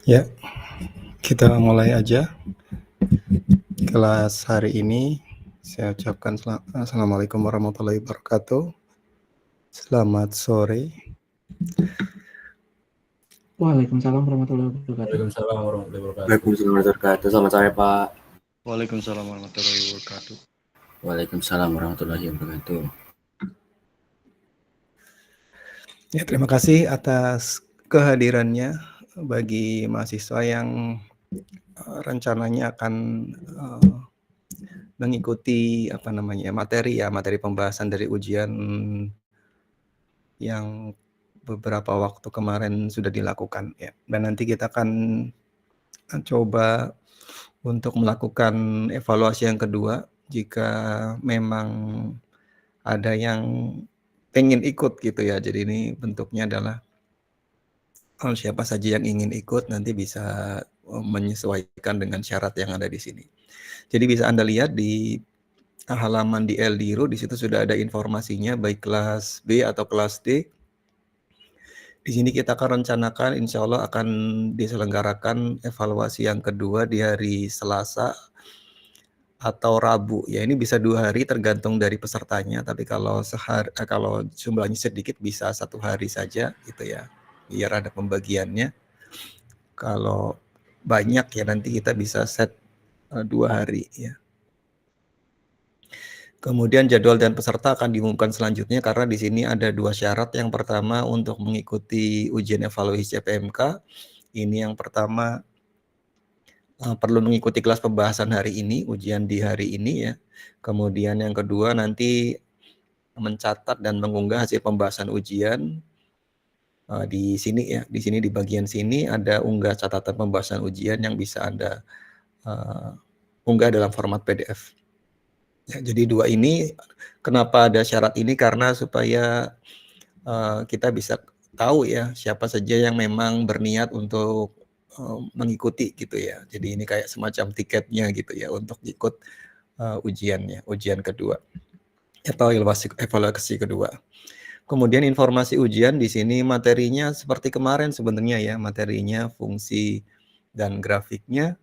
Ya, kita mulai aja kelas hari ini. Saya ucapkan Assalamualaikum warahmatullahi wabarakatuh. Selamat sore. Waalaikumsalam warahmatullahi wabarakatuh. Waalaikumsalam warahmatullahi wabarakatuh. Waalaikumsalam warahmatullahi wabarakatuh. Selamat sore, Pak. Waalaikumsalam warahmatullahi wabarakatuh. Waalaikumsalam warahmatullahi wabarakatuh. Ya, terima kasih atas kehadirannya bagi mahasiswa yang rencananya akan mengikuti materi pembahasan dari ujian yang beberapa waktu kemarin sudah dilakukan ya. Dan nanti kita akan coba untuk melakukan evaluasi yang kedua jika memang ada yang pengen ikut gitu ya. Jadi ini bentuknya adalah siapa saja yang ingin ikut nanti bisa menyesuaikan dengan syarat yang ada di sini. Jadi bisa Anda lihat di halaman di Eldiro, di situ sudah ada informasinya baik kelas B atau kelas D. Di sini kita akan rencanakan insya Allah akan diselenggarakan evaluasi yang kedua di hari Selasa atau Rabu. Ya ini bisa 2 hari tergantung dari pesertanya, tapi kalau kalau jumlahnya sedikit bisa 1 hari saja gitu ya, biar ada pembagiannya. Kalau banyak ya nanti kita bisa set 2 hari ya. Kemudian jadwal dan peserta akan diumumkan selanjutnya karena di sini ada 2 syarat. Yang pertama untuk mengikuti ujian evaluasi CPMK, ini yang pertama perlu mengikuti kelas pembahasan hari ini, ujian di hari ini ya. Kemudian yang kedua nanti mencatat dan mengunggah hasil pembahasan ujian di sini ya. Di sini di bagian sini ada unggah catatan pembahasan ujian yang bisa Anda unggah dalam format PDF. Ya, jadi 2 ini kenapa ada syarat ini karena supaya kita bisa tahu ya siapa saja yang memang berniat untuk mengikuti gitu ya. Jadi ini kayak semacam tiketnya gitu ya untuk ikut ujiannya, ujian kedua atau evaluasi kedua. Kemudian informasi ujian di sini materinya seperti kemarin sebenarnya ya, materinya fungsi dan grafiknya.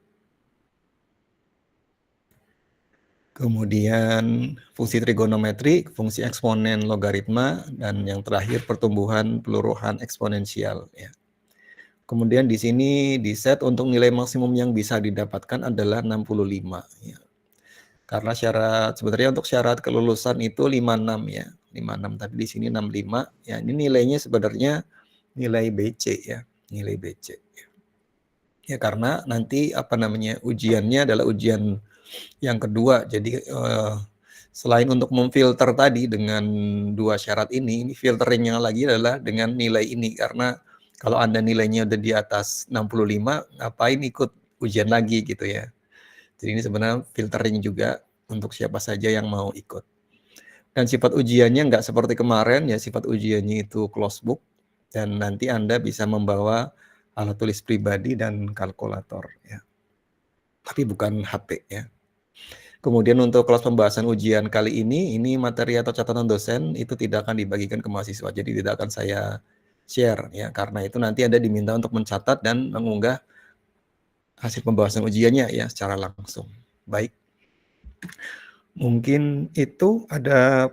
Kemudian fungsi trigonometri, fungsi eksponen logaritma, dan yang terakhir pertumbuhan peluruhan eksponensial ya. Kemudian di sini di set untuk nilai maksimum yang bisa didapatkan adalah 65 ya. Karena sebenarnya untuk syarat kelulusan itu 56 ya, 56 tapi di sini 65 ya. Ini nilainya sebenarnya nilai BC ya, nilai BC ya. Ya karena nanti ujiannya adalah ujian yang kedua. Jadi selain untuk memfilter tadi dengan 2 syarat ini filteringnya lagi adalah dengan nilai ini karena kalau Anda nilainya udah di atas 65, ngapain ikut ujian lagi gitu ya. Jadi ini sebenarnya filtering juga untuk siapa saja yang mau ikut. Dan sifat ujiannya nggak seperti kemarin ya, sifat ujiannya itu closed book dan nanti Anda bisa membawa alat tulis pribadi dan kalkulator ya. Tapi bukan HP ya. Kemudian untuk kelas pembahasan ujian kali ini materi atau catatan dosen itu tidak akan dibagikan ke mahasiswa, jadi tidak akan saya share ya, karena itu nanti Anda diminta untuk mencatat dan mengunggah hasil pembahasan ujiannya ya secara langsung. Baik, mungkin itu ada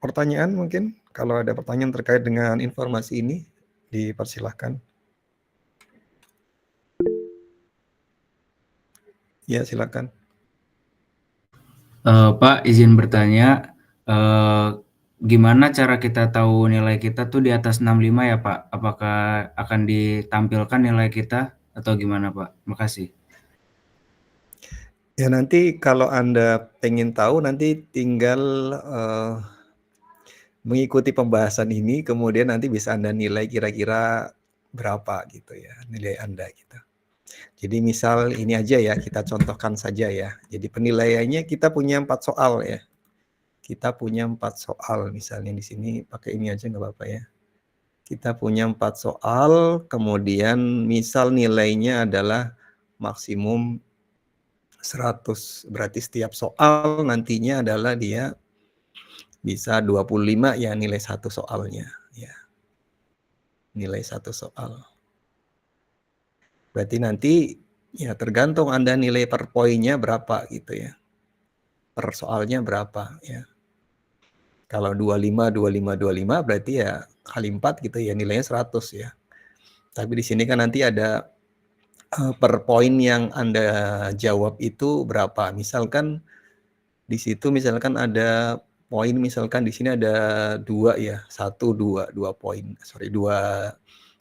pertanyaan mungkin, kalau ada pertanyaan terkait dengan informasi ini dipersilahkan. Ya silakan. Pak, izin bertanya, gimana cara kita tahu nilai kita tuh di atas 65 ya Pak? Apakah akan ditampilkan nilai kita atau gimana Pak? Makasih. Ya nanti kalau Anda pengen tahu nanti tinggal mengikuti pembahasan ini, kemudian nanti bisa Anda nilai kira-kira berapa gitu ya, nilai Anda gitu. Jadi misal ini aja ya, kita contohkan saja ya. Jadi penilaiannya kita punya 4 soal ya. Kita punya 4 soal, misalnya di sini pakai ini aja nggak apa-apa ya. Kita punya 4 soal, kemudian misal nilainya adalah maksimum 100. Berarti setiap soal nantinya adalah dia bisa 25 ya nilai 1 soalnya ya. Nilai 1 soal. Berarti nanti ya tergantung Anda nilai per poinnya berapa gitu ya. Per soalnya berapa ya. Kalau 25, 25, 25 berarti ya kali 4 gitu ya, nilainya 100 ya. Tapi di sini kan nanti ada per poin yang Anda jawab itu berapa. Misalkan di situ misalkan ada poin, misalkan di sini ada 2 ya, 1, 2 poin, 2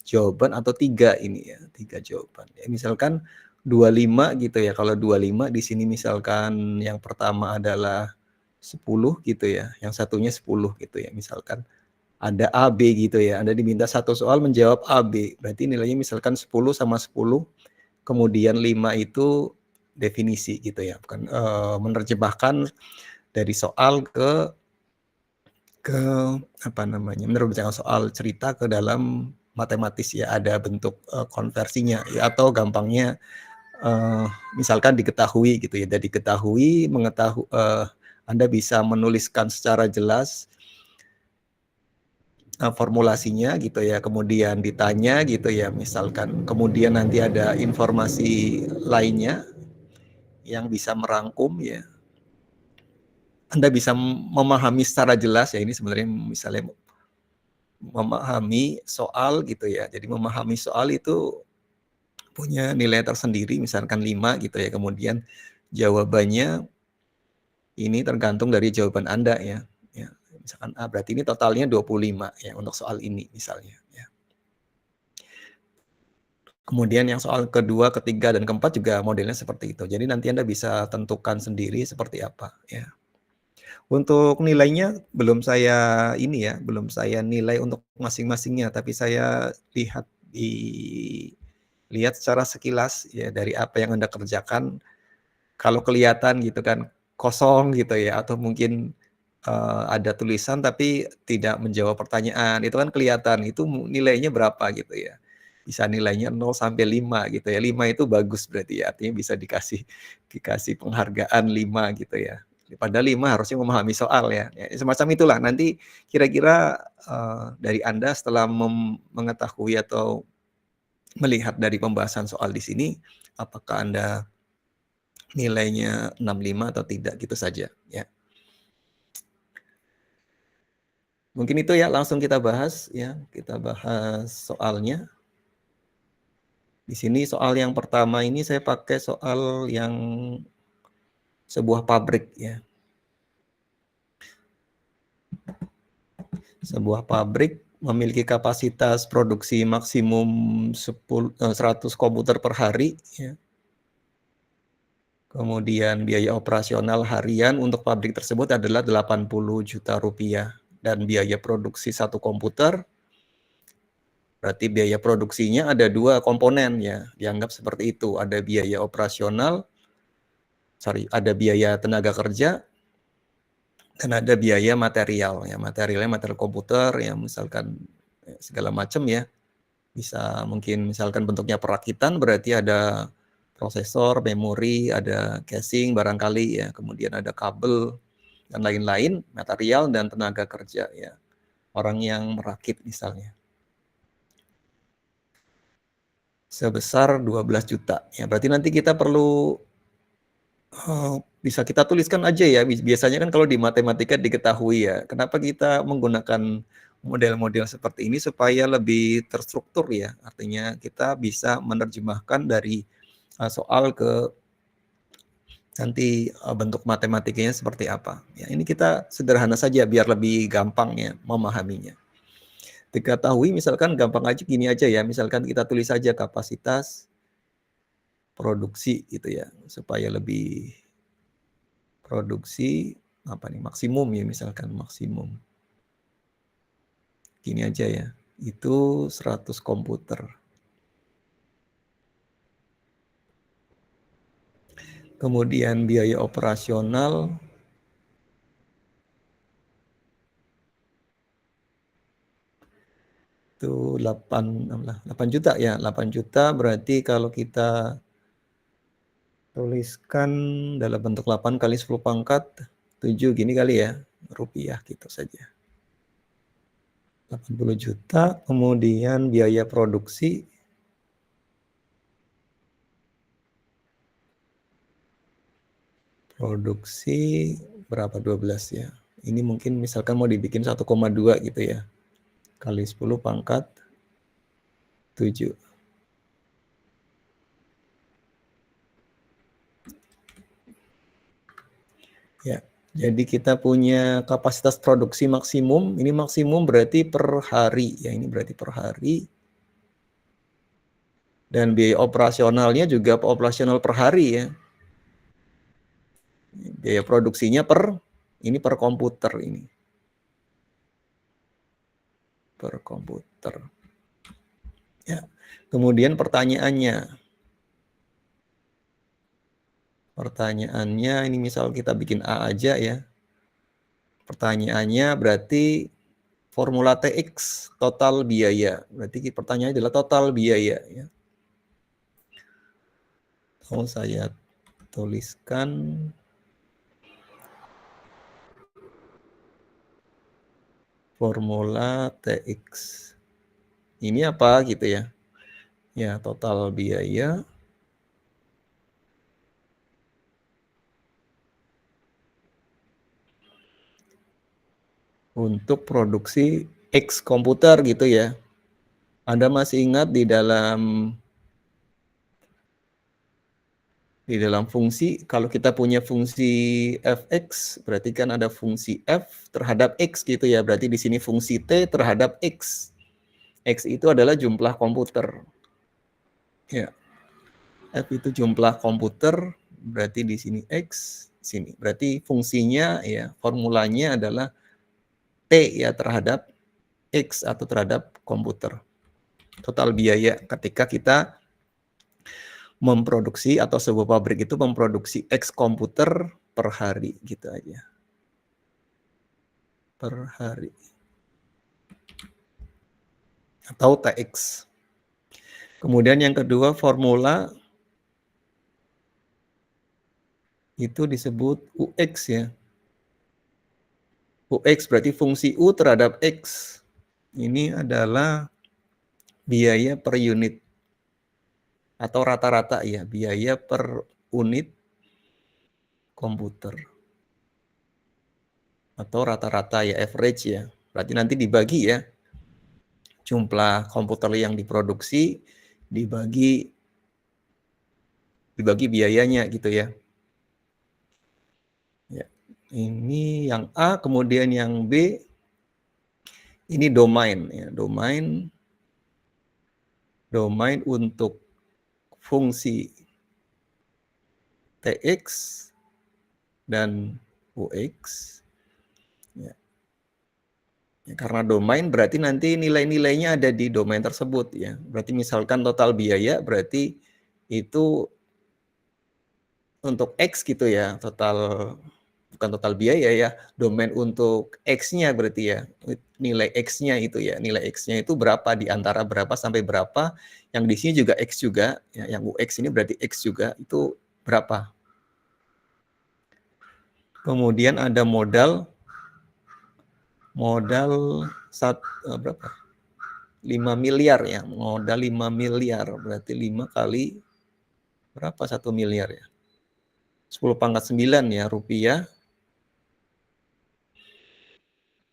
jawaban atau 3 ini ya, 3 jawaban. Ya, misalkan 25 gitu ya, kalau 25 di sini misalkan yang pertama adalah 10 gitu ya, yang satunya 10 gitu ya, misalkan ada A, B gitu ya, Anda diminta satu soal menjawab A, B, berarti nilainya misalkan 10 sama 10, kemudian 5 itu definisi gitu ya, bukan menerjemahkan dari soal ke apa namanya, menerjemahkan soal cerita ke dalam matematis ya, ada bentuk konversinya ya, atau gampangnya misalkan diketahui gitu ya, dari diketahui Anda bisa menuliskan secara jelas formulasinya gitu ya, kemudian ditanya gitu ya, misalkan kemudian nanti ada informasi lainnya yang bisa merangkum ya, Anda bisa memahami secara jelas ya, ini sebenarnya misalnya memahami soal gitu ya, jadi memahami soal itu punya nilai tersendiri misalkan 5 gitu ya, kemudian jawabannya ini tergantung dari jawaban Anda ya, misalkan A berarti ini totalnya 25 ya untuk soal ini misalnya ya. Kemudian yang soal kedua, ketiga, dan keempat juga modelnya seperti itu. Jadi nanti Anda bisa tentukan sendiri seperti apa ya. Untuk nilainya belum saya nilai untuk masing-masingnya, tapi saya lihat secara sekilas ya dari apa yang Anda kerjakan. Kalau kelihatan gitu kan kosong gitu ya, atau mungkin ada tulisan tapi tidak menjawab pertanyaan, itu kan kelihatan, itu nilainya berapa gitu ya. Bisa nilainya 0 sampai 5 gitu ya. 5 itu bagus berarti ya, artinya bisa dikasih penghargaan 5 gitu ya. Padahal 5 harusnya memahami soal ya. Semacam itulah. Nanti kira-kira dari Anda setelah mengetahui atau melihat dari pembahasan soal di sini, apakah Anda nilainya 65 atau tidak, gitu saja ya. Mungkin itu ya, langsung kita bahas ya, kita bahas soalnya. Di sini soal yang pertama ini saya pakai soal yang sebuah pabrik ya. Sebuah pabrik memiliki kapasitas produksi maksimum 100 komputer per hari ya. Kemudian biaya operasional harian untuk pabrik tersebut adalah 80 juta rupiah dan biaya produksi satu komputer, berarti biaya produksinya ada 2 komponen ya, dianggap seperti itu, ada biaya operasional, ada biaya tenaga kerja, dan ada biaya material ya, material komputer ya, misalkan segala macam ya, bisa mungkin misalkan bentuknya perakitan, berarti ada prosesor, memori, ada casing barangkali ya, kemudian ada kabel dan lain-lain, material dan tenaga kerja ya, orang yang merakit misalnya. Sebesar 12 juta ya, berarti nanti kita perlu bisa kita tuliskan aja ya, biasanya kan kalau di matematika diketahui ya, kenapa kita menggunakan model-model seperti ini supaya lebih terstruktur ya, artinya kita bisa menerjemahkan dari soal ke nanti bentuk matematikanya seperti apa. Ya, ini kita sederhana saja biar lebih gampang ya memahaminya. Diketahui misalkan gampang aja gini aja ya, misalkan kita tulis saja kapasitas produksi gitu ya, supaya lebih produksi apa nih, maksimum ya, misalkan maksimum. Gini aja ya, itu 100 komputer. Kemudian biaya operasional itu 8 juta ya, 8 juta berarti kalau kita tuliskan dalam bentuk 8 kali 10 pangkat 7 gini kali ya, rupiah gitu saja. 80 juta, kemudian biaya produksi Produksi berapa 12 ya. Ini mungkin misalkan mau dibikin 1,2 gitu ya. Kali 10 pangkat 7. Ya, jadi kita punya kapasitas produksi maksimum. Ini maksimum berarti per hari ya. Ini berarti per hari. Dan biaya operasionalnya juga operasional per hari ya. Biaya produksinya ini per komputer ini. Per komputer. Ya. Kemudian pertanyaannya ini misal kita bikin A aja ya. Pertanyaannya berarti formula TX total biaya. Berarti pertanyaannya adalah total biaya ya. Mau saya tuliskan formula TX. Ini apa gitu ya? Ya, total biaya untuk produksi X komputer gitu ya. Anda masih ingat di dalam fungsi, kalau kita punya fungsi fx, berarti kan ada fungsi f terhadap x gitu ya. Berarti di sini fungsi t terhadap x. X itu adalah jumlah komputer. Ya. F itu jumlah komputer, berarti di sini x, sini. Berarti fungsinya ya, formulanya adalah t ya terhadap x atau terhadap komputer. Total biaya ketika kita memproduksi atau sebuah pabrik itu memproduksi X komputer per hari gitu aja. Per hari. Atau TX. Kemudian yang kedua formula itu disebut UX ya. UX berarti fungsi U terhadap X. Ini adalah biaya per unit. Atau rata-rata ya, biaya per unit komputer. Atau rata-rata ya, average ya. Berarti nanti dibagi ya. Jumlah komputer yang diproduksi dibagi biayanya gitu ya. Ya. Ini yang A, kemudian yang B ini domain ya, domain untuk fungsi TX dan UX. Ya. Ya, karena domain berarti nanti nilai-nilainya ada di domain tersebut ya. Berarti misalkan total biaya berarti itu untuk X gitu ya, bukan total biaya ya, domain untuk X-nya berarti ya, nilai X-nya itu ya, nilai X-nya itu berapa di antara berapa sampai berapa, yang di sini juga X juga, ya, yang UX ini berarti X juga, itu berapa. Kemudian ada modal berapa? 5 miliar ya, modal 5 miliar, berarti 5 kali berapa 1 miliar ya? 10 pangkat 9 ya rupiah.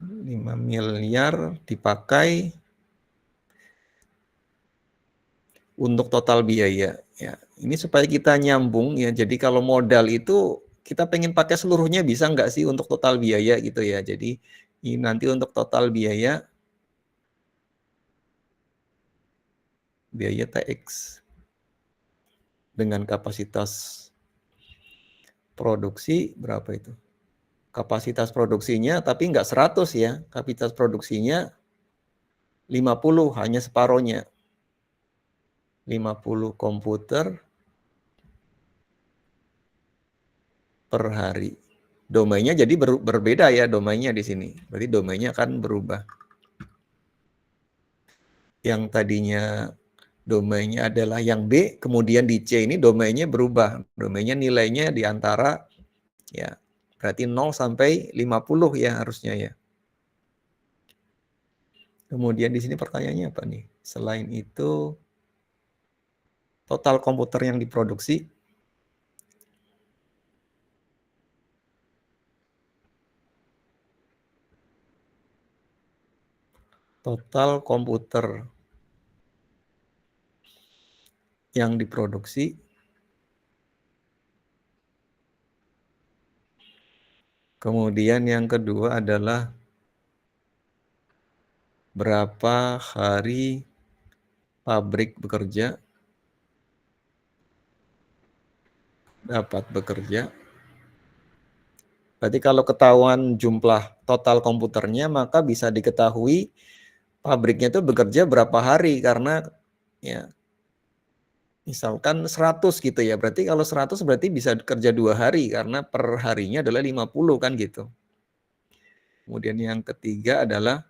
5 miliar dipakai untuk total biaya ya. Ini supaya kita nyambung ya. Jadi kalau modal itu kita pengen pakai seluruhnya bisa nggak sih untuk total biaya gitu ya. Jadi ini nanti untuk total biaya TX dengan kapasitas produksi berapa itu? Kapasitas produksinya tapi nggak 100 ya. Kapasitas produksinya 50, hanya separohnya. 50 komputer per hari. Domainnya jadi berbeda ya domainnya di sini. Berarti domainnya akan berubah. Yang tadinya domainnya adalah yang B, kemudian di C ini domainnya berubah. Domainnya nilainya di antara ya berarti 0 sampai 50 ya harusnya ya. Kemudian di sini pertanyaannya apa nih? Selain itu total komputer yang diproduksi total komputer yang diproduksi kemudian yang kedua adalah berapa hari pabrik dapat bekerja. Berarti kalau ketahuan jumlah total komputernya, maka bisa diketahui pabriknya itu bekerja berapa hari, karena ya misalkan 100 gitu ya. Berarti kalau 100 berarti bisa kerja 2 hari, karena per harinya adalah 50 kan gitu. Kemudian yang ketiga adalah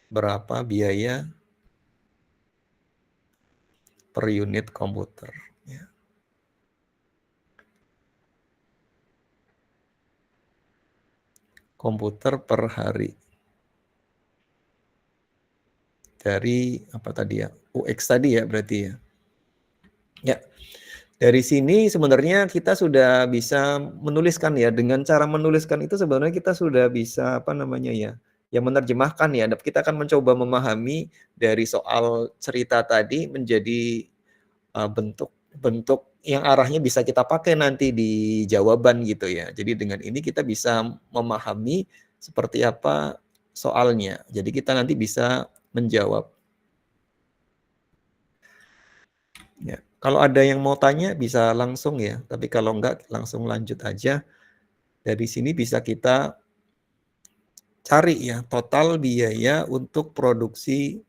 berapa biaya per unit komputer. Ya. Komputer per hari. Dari apa tadi ya? UX tadi ya berarti ya. Ya. Dari sini sebenarnya kita sudah bisa menuliskan ya. Dengan cara menuliskan itu sebenarnya kita sudah bisa apa namanya ya? Ya menerjemahkan ya. Kita akan mencoba memahami dari soal cerita tadi menjadi bentuk yang arahnya bisa kita pakai nanti di jawaban gitu ya. Jadi dengan ini kita bisa memahami seperti apa soalnya. Jadi kita nanti bisa menjawab. Ya. Kalau ada yang mau tanya bisa langsung ya, tapi kalau enggak langsung lanjut aja. Dari sini bisa kita cari ya total biaya untuk produksi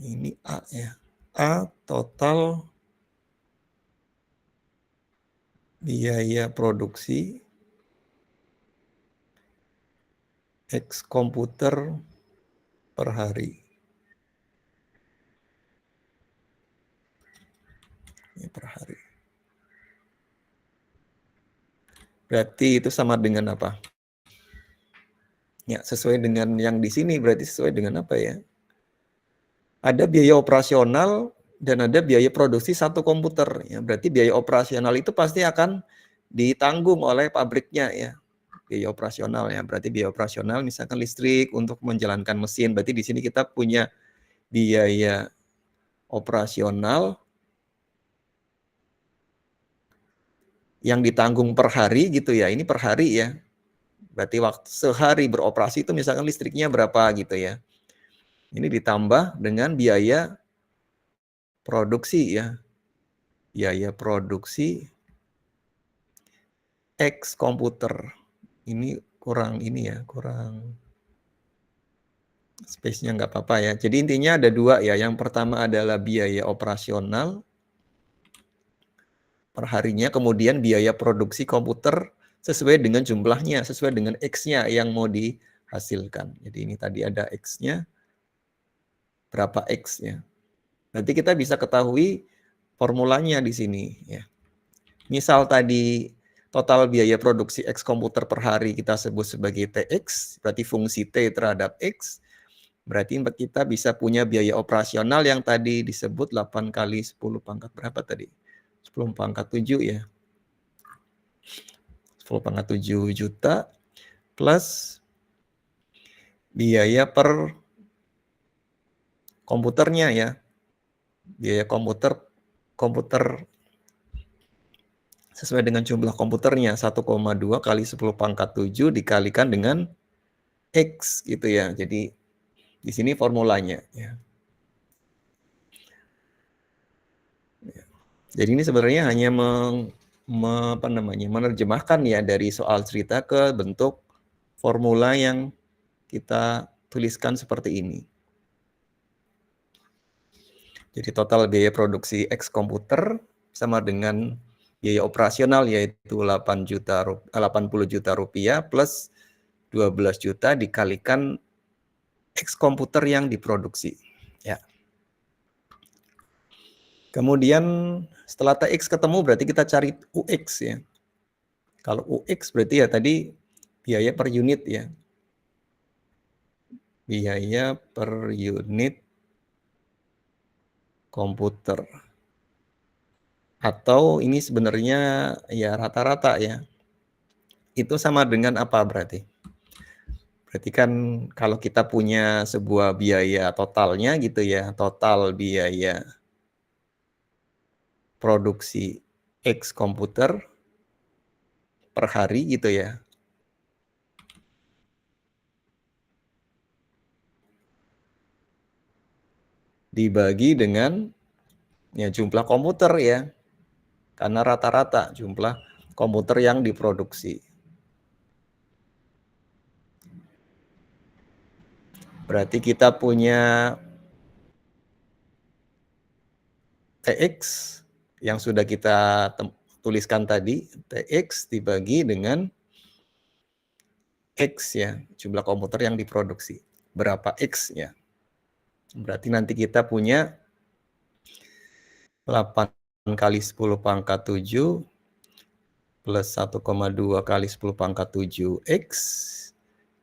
ini A ya. A total biaya produksi X komputer per hari. Ini per hari. Berarti itu sama dengan apa? Ya, sesuai dengan yang di sini berarti sesuai dengan apa ya? Ada biaya operasional dan ada biaya produksi satu komputer. Ya, berarti biaya operasional itu pasti akan ditanggung oleh pabriknya ya. Biaya operasional ya. Berarti biaya operasional misalkan listrik untuk menjalankan mesin. Berarti di sini kita punya biaya operasional yang ditanggung per hari gitu ya. Ini per hari ya. Berarti waktu sehari beroperasi itu misalkan listriknya berapa gitu ya. Ini ditambah dengan biaya produksi ya. Biaya produksi X komputer. Ini kurang ini ya, kurang space-nya nggak apa-apa ya. Jadi intinya ada dua ya. Yang pertama adalah biaya operasional per harinya, kemudian biaya produksi komputer sesuai dengan jumlahnya, sesuai dengan X-nya yang mau dihasilkan. Jadi ini tadi ada X-nya, berapa X ya. Nanti kita bisa ketahui formulanya di sini ya. Misal tadi total biaya produksi X komputer per hari kita sebut sebagai TX, berarti fungsi T terhadap X, berarti kita bisa punya biaya operasional yang tadi disebut 8 kali 10 pangkat berapa tadi? 10 pangkat 7 ya. 10 pangkat 7 juta plus biaya per komputernya ya. Biaya komputer sesuai dengan jumlah komputernya 1,2 kali 10 pangkat 7 dikalikan dengan X gitu ya. Jadi di sini formulanya ya. Jadi ini sebenarnya hanya menerjemahkan ya dari soal cerita ke bentuk formula yang kita tuliskan seperti ini. Jadi total biaya produksi X komputer sama dengan biaya operasional yaitu 80 juta rupiah plus 12 juta dikalikan X komputer yang diproduksi. Ya. Kemudian setelah TX ketemu berarti kita cari UX ya. Kalau UX berarti ya tadi biaya per unit ya. Biaya per unit komputer. Atau ini sebenarnya ya rata-rata ya. Itu sama dengan apa berarti? Berarti kan kalau kita punya sebuah biaya totalnya gitu ya, total biaya produksi X komputer per hari gitu ya. Dibagi dengan ya jumlah komputer ya. Karena rata-rata jumlah komputer yang diproduksi. Berarti kita punya TX yang sudah kita tuliskan tadi, TX dibagi dengan X ya, jumlah komputer yang diproduksi. Berapa X ya? Berarti nanti kita punya 8 kali 10 pangkat 7 plus 1,2 kali 10 pangkat 7X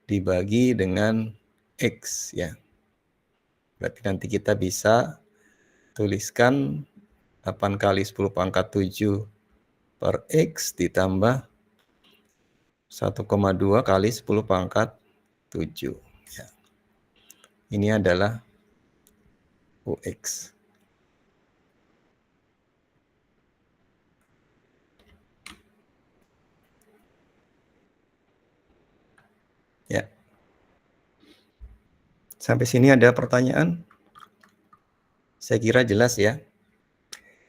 dibagi dengan X ya. Berarti nanti kita bisa tuliskan 8 kali 10 pangkat 7 per X ditambah 1,2 kali 10 pangkat 7. Ya. Ini adalah UX. Ya. Sampai sini ada pertanyaan? Saya kira jelas ya.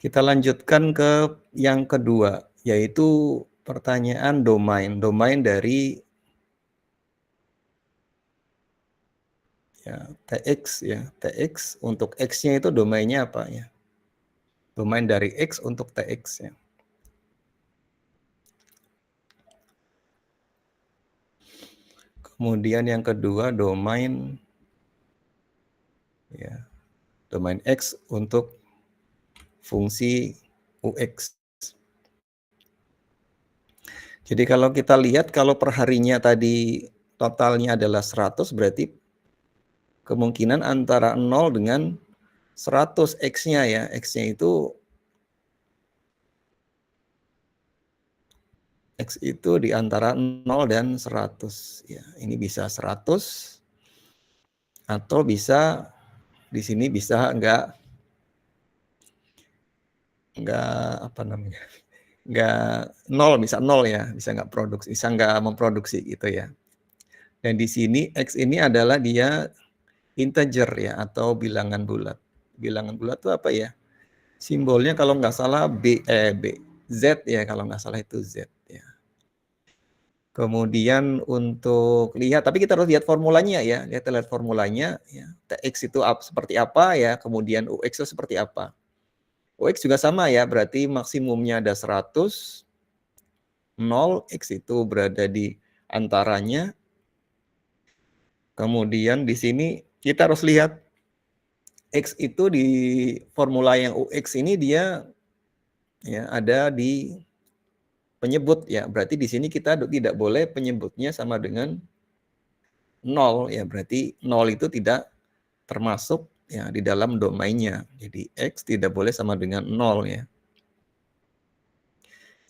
Kita lanjutkan ke yang kedua, yaitu pertanyaan domain. Domain dari ya, TX ya. TX untuk X-nya itu domainnya apa ya? Domain dari X untuk TX ya. Kemudian yang kedua domain ya. Domain X untuk fungsi UX. Jadi kalau kita lihat kalau perharinya tadi totalnya adalah 100 berarti kemungkinan antara 0 dengan 100 X-nya ya. X-nya itu X itu di antara 0 dan 100 ya. Ini bisa 100 atau bisa di sini bisa enggak apa namanya? Enggak 0, bisa 0 ya, bisa enggak produksi, bisa enggak memproduksi gitu ya. Dan di sini X ini adalah dia integer ya atau bilangan bulat. Bilangan bulat itu apa ya? Simbolnya kalau nggak salah Z ya, kalau nggak salah itu Z ya. Kemudian untuk lihat, tapi kita harus lihat formulanya ya, lihat formulanya ya. TX itu seperti apa ya, kemudian UX itu seperti apa. UX juga sama ya, berarti maksimumnya ada 100, 0, X itu berada di antaranya. Kemudian di sini kita harus lihat X itu di formula yang UX ini dia ya ada di penyebut ya. Berarti di sini kita tidak boleh penyebutnya sama dengan 0 ya. Berarti 0 itu tidak termasuk ya di dalam domainnya. Jadi X tidak boleh sama dengan 0 ya.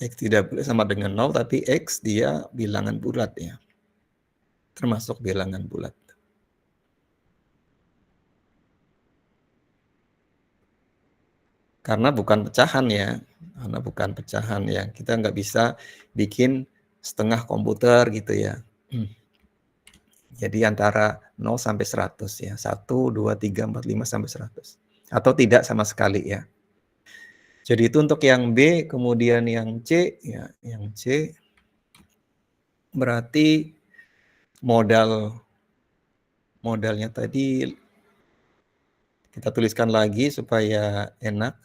X tidak boleh sama dengan 0 tapi X dia bilangan bulat ya. Termasuk bilangan bulat. Karena bukan pecahan ya, karena bukan pecahan ya. Kita nggak bisa bikin setengah komputer gitu ya. Jadi antara 0 sampai 100 ya. 1, 2, 3, 4, 5 sampai 100. Atau tidak sama sekali ya. Jadi itu untuk yang B, kemudian yang C ya, yang C berarti modalnya tadi kita tuliskan lagi supaya enak.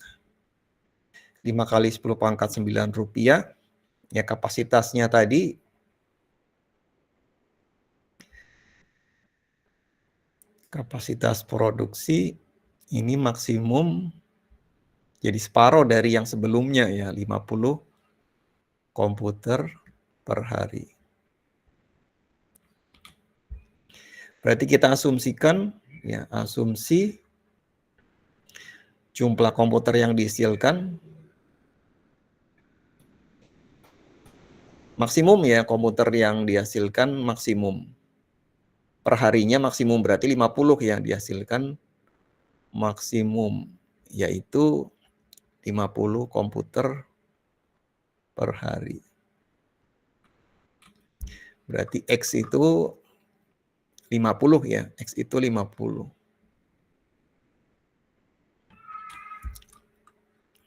5 kali 10 pangkat 9 rupiah. Ya kapasitasnya tadi kapasitas produksi ini maksimum jadi separuh dari yang sebelumnya ya, 50 komputer per hari. Berarti kita asumsikan ya, asumsi jumlah komputer yang dihasilkan maksimum ya, komputer yang dihasilkan maksimum. perharinya maksimum berarti 50 yang dihasilkan maksimum, yaitu 50 komputer per hari. Berarti X itu 50 ya, X itu 50.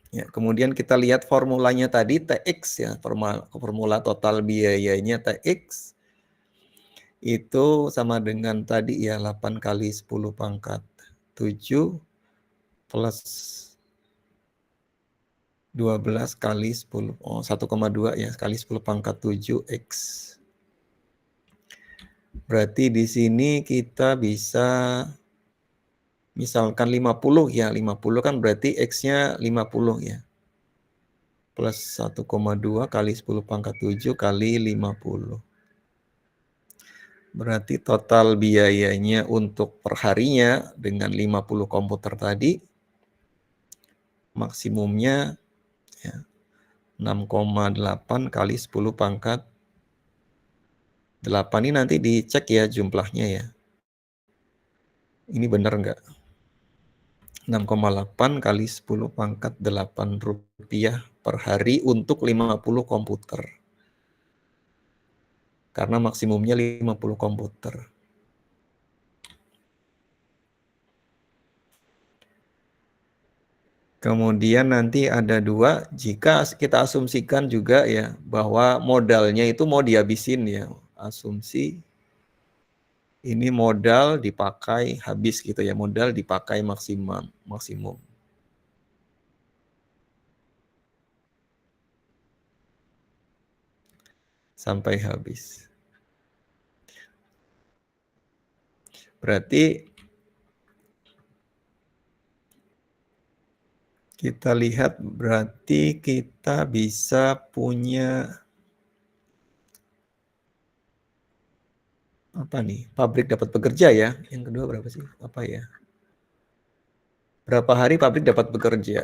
Ya, kemudian kita lihat formulanya tadi TX ya, formula total biayanya TX itu sama dengan tadi ya 8 kali 10 pangkat 7 plus 12 kali 10, 1,2 ya, kali 10 pangkat 7 X. Berarti di sini kita bisa misalkan 50 ya, 50 kan berarti X-nya 50 ya. Plus 1,2 kali 10 pangkat 7 kali 50. Berarti total biayanya untuk perharinya dengan 50 komputer tadi, maksimumnya ya, 6,8 kali 10 pangkat 8. Ini nanti dicek ya jumlahnya ya. Ini benar enggak? 6,8 kali 10 pangkat 8 rupiah per hari untuk 50 komputer. Karena maksimumnya 50 komputer. Kemudian nanti ada 2, jika kita asumsikan juga ya bahwa modalnya itu mau dihabisin ya. Asumsi ini modal dipakai habis gitu ya, modal dipakai maksimum. Sampai habis. Berarti kita lihat berarti kita bisa punya apa nih? Pabrik dapat bekerja ya. Yang kedua berapa sih? Apa ya? Berapa hari pabrik dapat bekerja?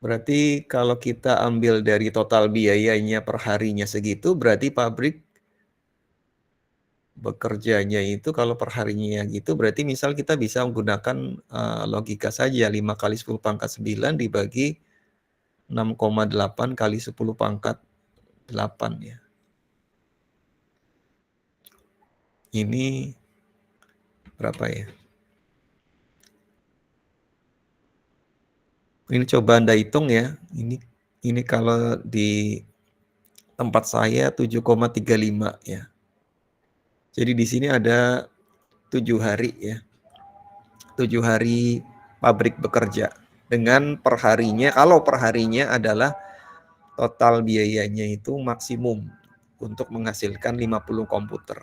Berarti kalau kita ambil dari total biayanya per harinya segitu, berarti pabrik bekerjanya itu kalau per harinya gitu, berarti misal kita bisa menggunakan logika saja 5 kali 10 pangkat 9 dibagi 6,8 kali 10 pangkat 8 ya. Ini berapa ya? Ini coba Anda hitung ya. Ini kalau di tempat saya 7,35 ya. Jadi di sini ada 7 hari ya. 7 hari pabrik bekerja. Dengan perharinya, kalau perharinya adalah total biayanya itu maksimum untuk menghasilkan 50 komputer.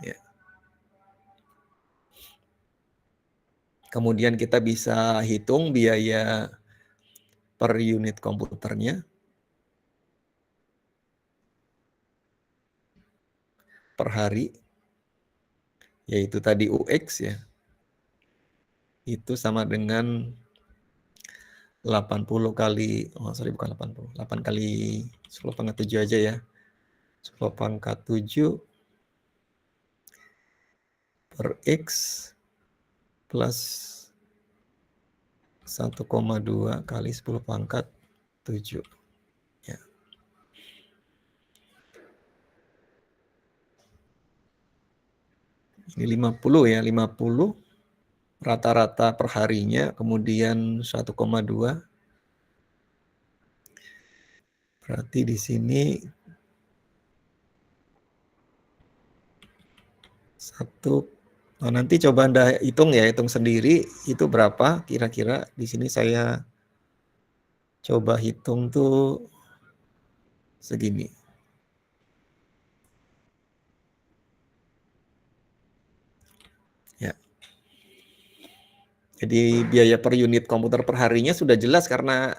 Ya. Kemudian kita bisa hitung biaya per unit komputernya per hari, yaitu tadi UX ya, itu sama dengan 80 kali, 8 kali 10 pangkat 7 aja ya, 10 pangkat 7 per X plus 1,2 kali 10 pangkat 7. Ya. Ini 50 ya, 50 rata-rata perharinya, kemudian 1,2. Berarti di sini 1. Nanti coba Anda hitung ya, hitung sendiri itu berapa kira-kira. Di sini saya coba hitung tuh segini. Ya. Jadi biaya per unit komputer per harinya sudah jelas karena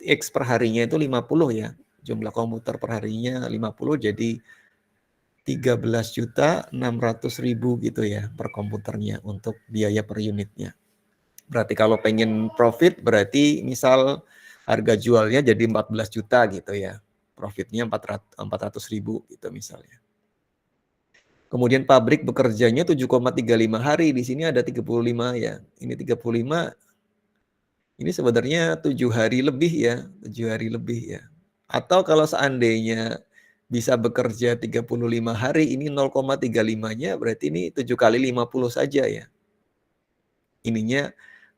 X per harinya itu 50 ya. Jumlah komputer per harinya 50 jadi 13.600.000 gitu ya per komputernya untuk biaya per unitnya. Berarti kalau pengen profit berarti misal harga jualnya jadi 14 juta gitu ya profitnya 400.000 gitu misalnya. Kemudian pabrik bekerjanya 7,35 hari, di sini ada 35 ya. Ini 35, ini sebenarnya 7 hari lebih ya, 7 hari lebih ya. Atau kalau seandainya bisa bekerja 35 hari, ini 0,35-nya berarti ini 7 kali 50 saja ya. Ininya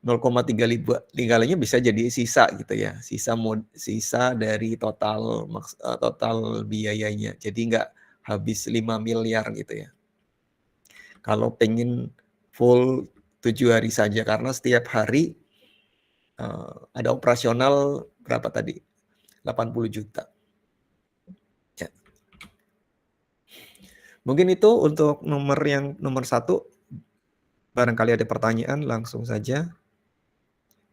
0,35-nya bisa jadi sisa gitu ya, sisa dari total biayanya. Jadi nggak habis 5 miliar gitu ya. Kalau pengen full 7 hari saja, karena setiap hari ada operasional berapa tadi? 80 juta. Ya. Mungkin itu untuk nomor 1. Barangkali ada pertanyaan, langsung saja.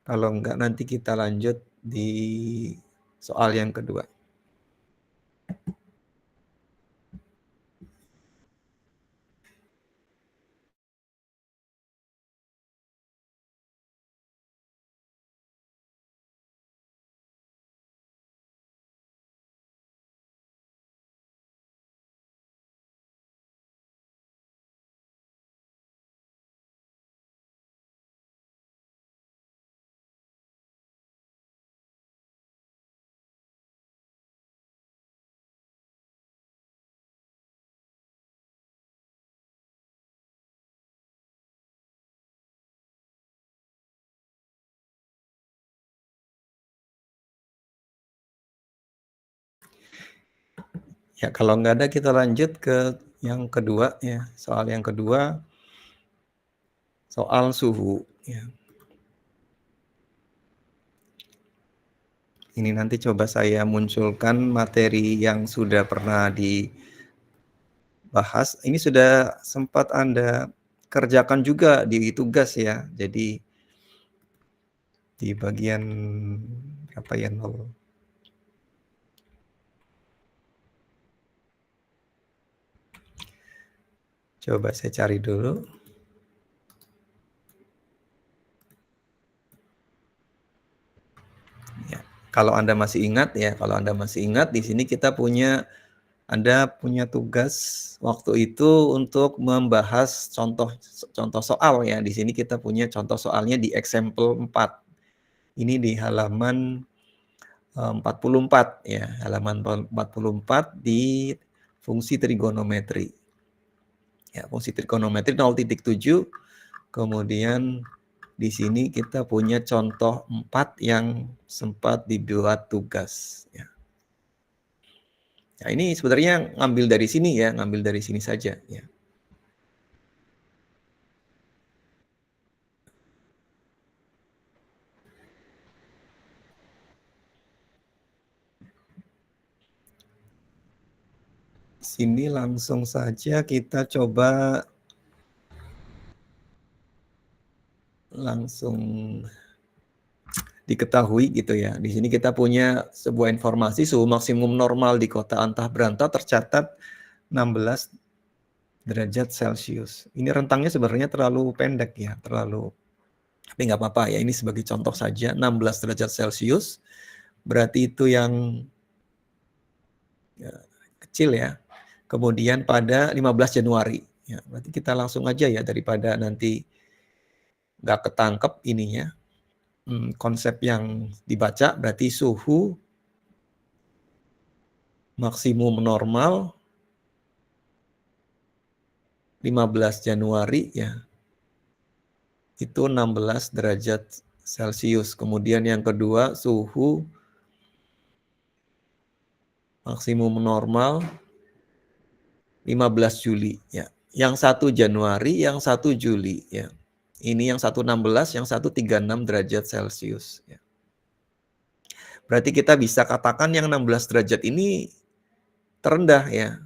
Kalau enggak, nanti kita lanjut di soal yang kedua. Ya, kalau nggak ada kita lanjut ke yang kedua ya. Soal yang kedua, soal suhu ya. Ini nanti coba saya munculkan materi yang sudah pernah dibahas. Ini sudah sempat Anda kerjakan juga di tugas ya. Jadi di bagian apa ya, 0. Coba saya cari dulu. Ya, kalau Anda masih ingat ya, di sini kita Anda punya tugas waktu itu untuk membahas contoh soal ya. Di sini kita punya contoh soalnya di example 4. Ini di halaman 44 ya, halaman 44 di fungsi trigonometri. Ya, fungsi trigonometri 0.7. Kemudian di sini kita punya contoh 4 yang sempat dibuat tugas ya. Nah, ini sebenarnya ngambil dari sini ya, ngambil dari sini saja ya. Sini langsung saja kita coba langsung diketahui gitu ya. Di sini kita punya sebuah informasi suhu maksimum normal di kota Antah Branta tercatat 16 derajat Celcius. Ini rentangnya sebenarnya terlalu pendek ya, tapi nggak apa-apa ya, ini sebagai contoh saja. 16 derajat Celcius berarti itu yang ya, kecil ya. Kemudian pada 15 Januari ya, berarti kita langsung aja ya, daripada nanti nggak ketangkep ininya, konsep yang dibaca. Berarti suhu maksimum normal 15 Januari ya, itu 16 derajat Celcius. Kemudian yang kedua, suhu maksimum normal 15 Juli ya. Yang 1 Januari, yang 1 Juli ya. Ini yang 1 16, yang 1 36 derajat Celcius ya. Berarti kita bisa katakan yang 16 derajat ini terendah ya.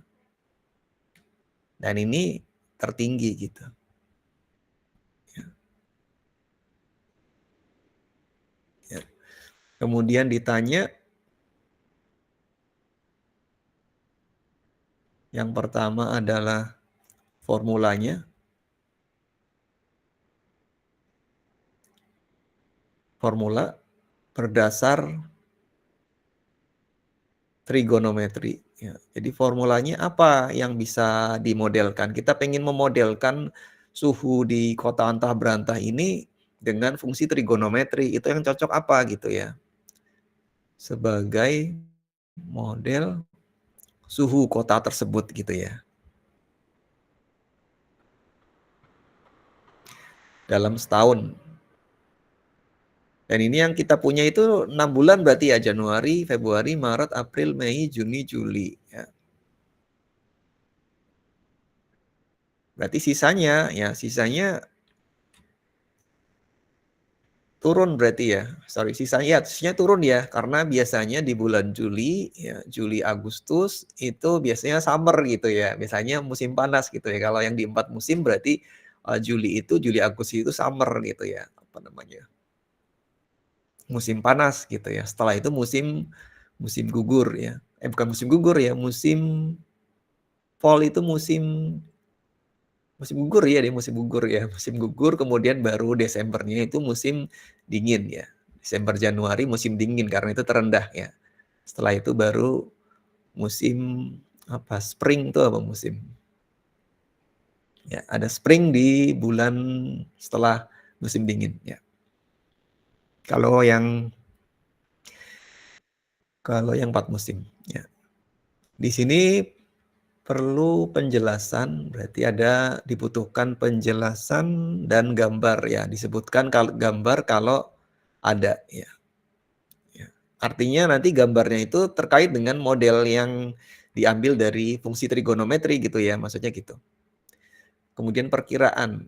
Dan ini tertinggi gitu. Ya. Ya. Kemudian ditanya yang pertama adalah formulanya. Formula berdasar trigonometri. Ya. Jadi formulanya apa yang bisa dimodelkan? Kita pengen memodelkan suhu di kota antah berantah ini dengan fungsi trigonometri. Itu yang cocok apa gitu ya? Sebagai model suhu kota tersebut gitu ya. Dalam setahun. Dan ini yang kita punya itu 6 bulan berarti ya, Januari, Februari, Maret, April, Mei, Juni, Juli. Ya. Berarti sisanya turun berarti ya. Sisanya turun ya, karena biasanya di bulan Juli, ya, Juli, Agustus itu biasanya summer gitu ya. Biasanya musim panas gitu ya. Kalau yang di 4 musim berarti Juli, Agustus itu summer gitu ya. Apa namanya? Musim panas gitu ya. Setelah itu musim gugur ya. Bukan musim gugur ya, musim fall itu musim gugur ya, musim gugur, kemudian baru Desembernya itu musim dingin ya. Desember Januari musim dingin karena itu terendah ya. Setelah itu baru musim spring itu apa musim? Ya, ada spring di bulan setelah musim dingin ya. Kalau yang 4 musim ya. Di sini perlu penjelasan, berarti dibutuhkan penjelasan dan gambar ya. Disebutkan gambar kalau ada ya. Artinya nanti gambarnya itu terkait dengan model yang diambil dari fungsi trigonometri gitu ya, maksudnya gitu. Kemudian perkiraan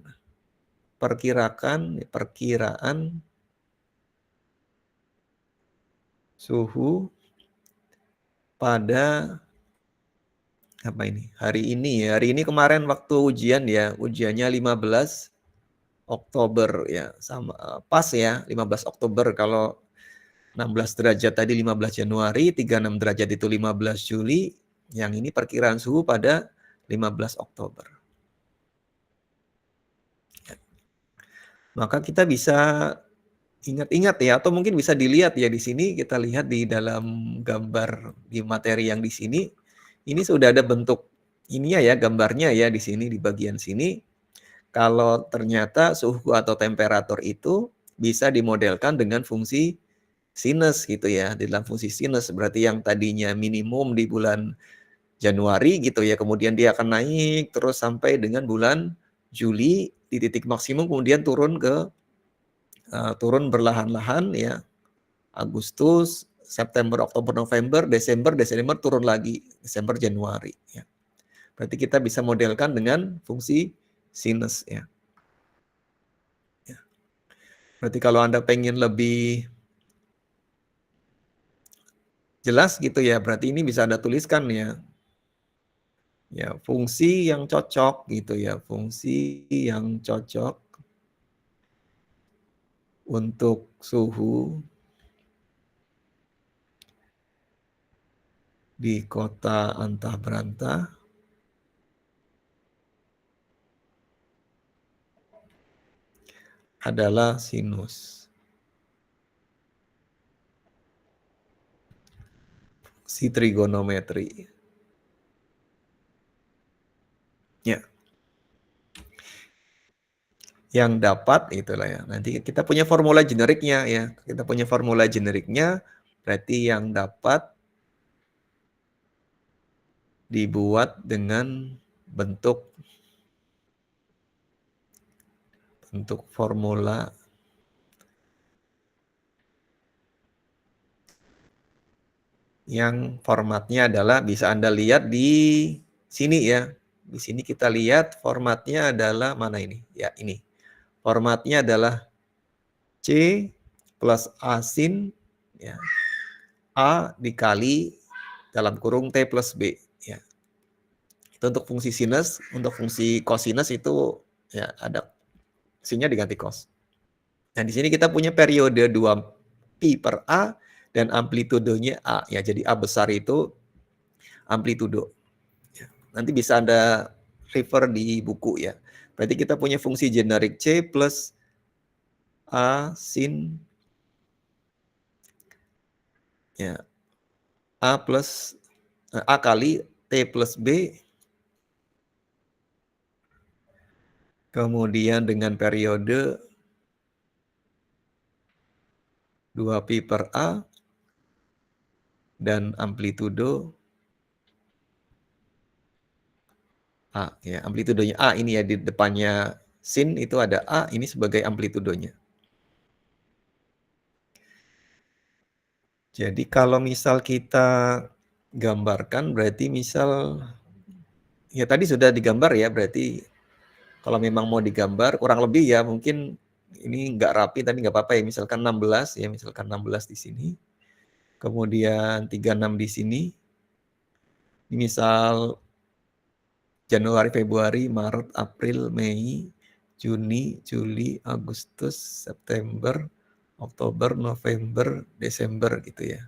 suhu pada hari ini kemarin waktu ujian ya, ujiannya 15 Oktober ya, sama pas ya 15 Oktober. Kalau 16 derajat tadi 15 Januari, 36 derajat itu 15 Juli, yang ini perkiraan suhu pada 15 Oktober. Ya. Maka kita bisa ingat-ingat ya, atau mungkin bisa dilihat ya di sini, kita lihat di dalam gambar di materi yang di sini, ini sudah ada bentuk ini ya gambarnya ya di sini di bagian sini. Kalau ternyata suhu atau temperatur itu bisa dimodelkan dengan fungsi sinus gitu ya. Di dalam fungsi sinus berarti yang tadinya minimum di bulan Januari gitu ya, kemudian dia akan naik terus sampai dengan bulan Juli di titik maksimum, kemudian turun berlahan-lahan ya. Agustus, September, Oktober, November, Desember turun lagi, Desember, Januari ya. Berarti kita bisa modelkan dengan fungsi sinus ya. Berarti kalau Anda pengen lebih jelas gitu ya, berarti ini bisa Anda tuliskan ya. Ya, fungsi yang cocok gitu ya, fungsi yang cocok untuk suhu di kota antah berantah adalah sinus. Fungsi trigonometri. Ya. Yang dapat itulah ya. Nanti kita punya formula generiknya ya. Kita punya formula generiknya, berarti yang dapat dibuat dengan bentuk formula yang formatnya adalah, bisa Anda lihat di sini ya. Di sini kita lihat formatnya adalah mana ini? Ya, ini. Formatnya adalah C plus A sin ya. A dikali dalam kurung T plus B ya. Itu untuk fungsi sinus, untuk fungsi kosinus itu ya ada sinnya diganti cos. Nah, di sini kita punya periode 2pi per A dan amplitudenya A ya. Jadi A besar itu amplitudo. Ya. Nanti bisa Anda refer di buku ya. Berarti kita punya fungsi generik C plus A sin ya A kali T plus B, kemudian dengan periode 2pi per A, dan amplitudo A. Ya, amplitudonya A ini ya, di depannya sin itu ada A, ini sebagai amplitudonya. Jadi kalau misal kita gambarkan, berarti misal, ya tadi sudah digambar ya, berarti kalau memang mau digambar, kurang lebih ya, mungkin ini nggak rapi, tapi nggak apa-apa ya, misalkan 16 ya, misalkan 16 di sini, kemudian 36 di sini, misal Januari, Februari, Maret, April, Mei, Juni, Juli, Agustus, September, Oktober, November, Desember gitu ya.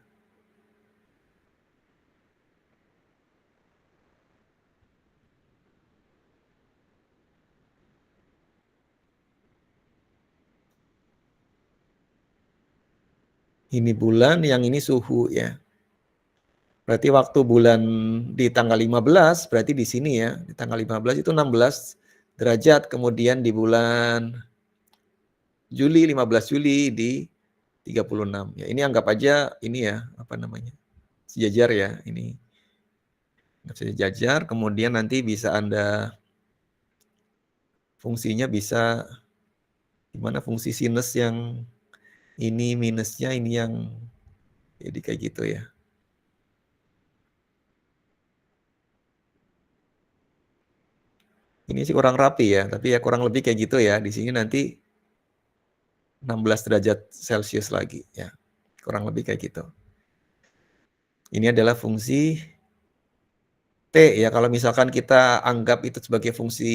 Ini bulan, yang ini suhu ya. Berarti waktu bulan di tanggal 15, berarti di sini ya, di tanggal 15 itu 16 derajat, kemudian di bulan Juli, 15 Juli di 36. Ya, ini anggap aja ini ya, apa namanya, sejajar ya, ini sejajar, kemudian nanti bisa Anda, fungsinya bisa, gimana fungsi sinus yang ini minusnya, ini yang, jadi kayak gitu ya. Ini sih kurang rapi ya, tapi ya kurang lebih kayak gitu ya. Di sini nanti 16 derajat Celcius lagi ya. Kurang lebih kayak gitu. Ini adalah fungsi T ya. Kalau misalkan kita anggap itu sebagai fungsi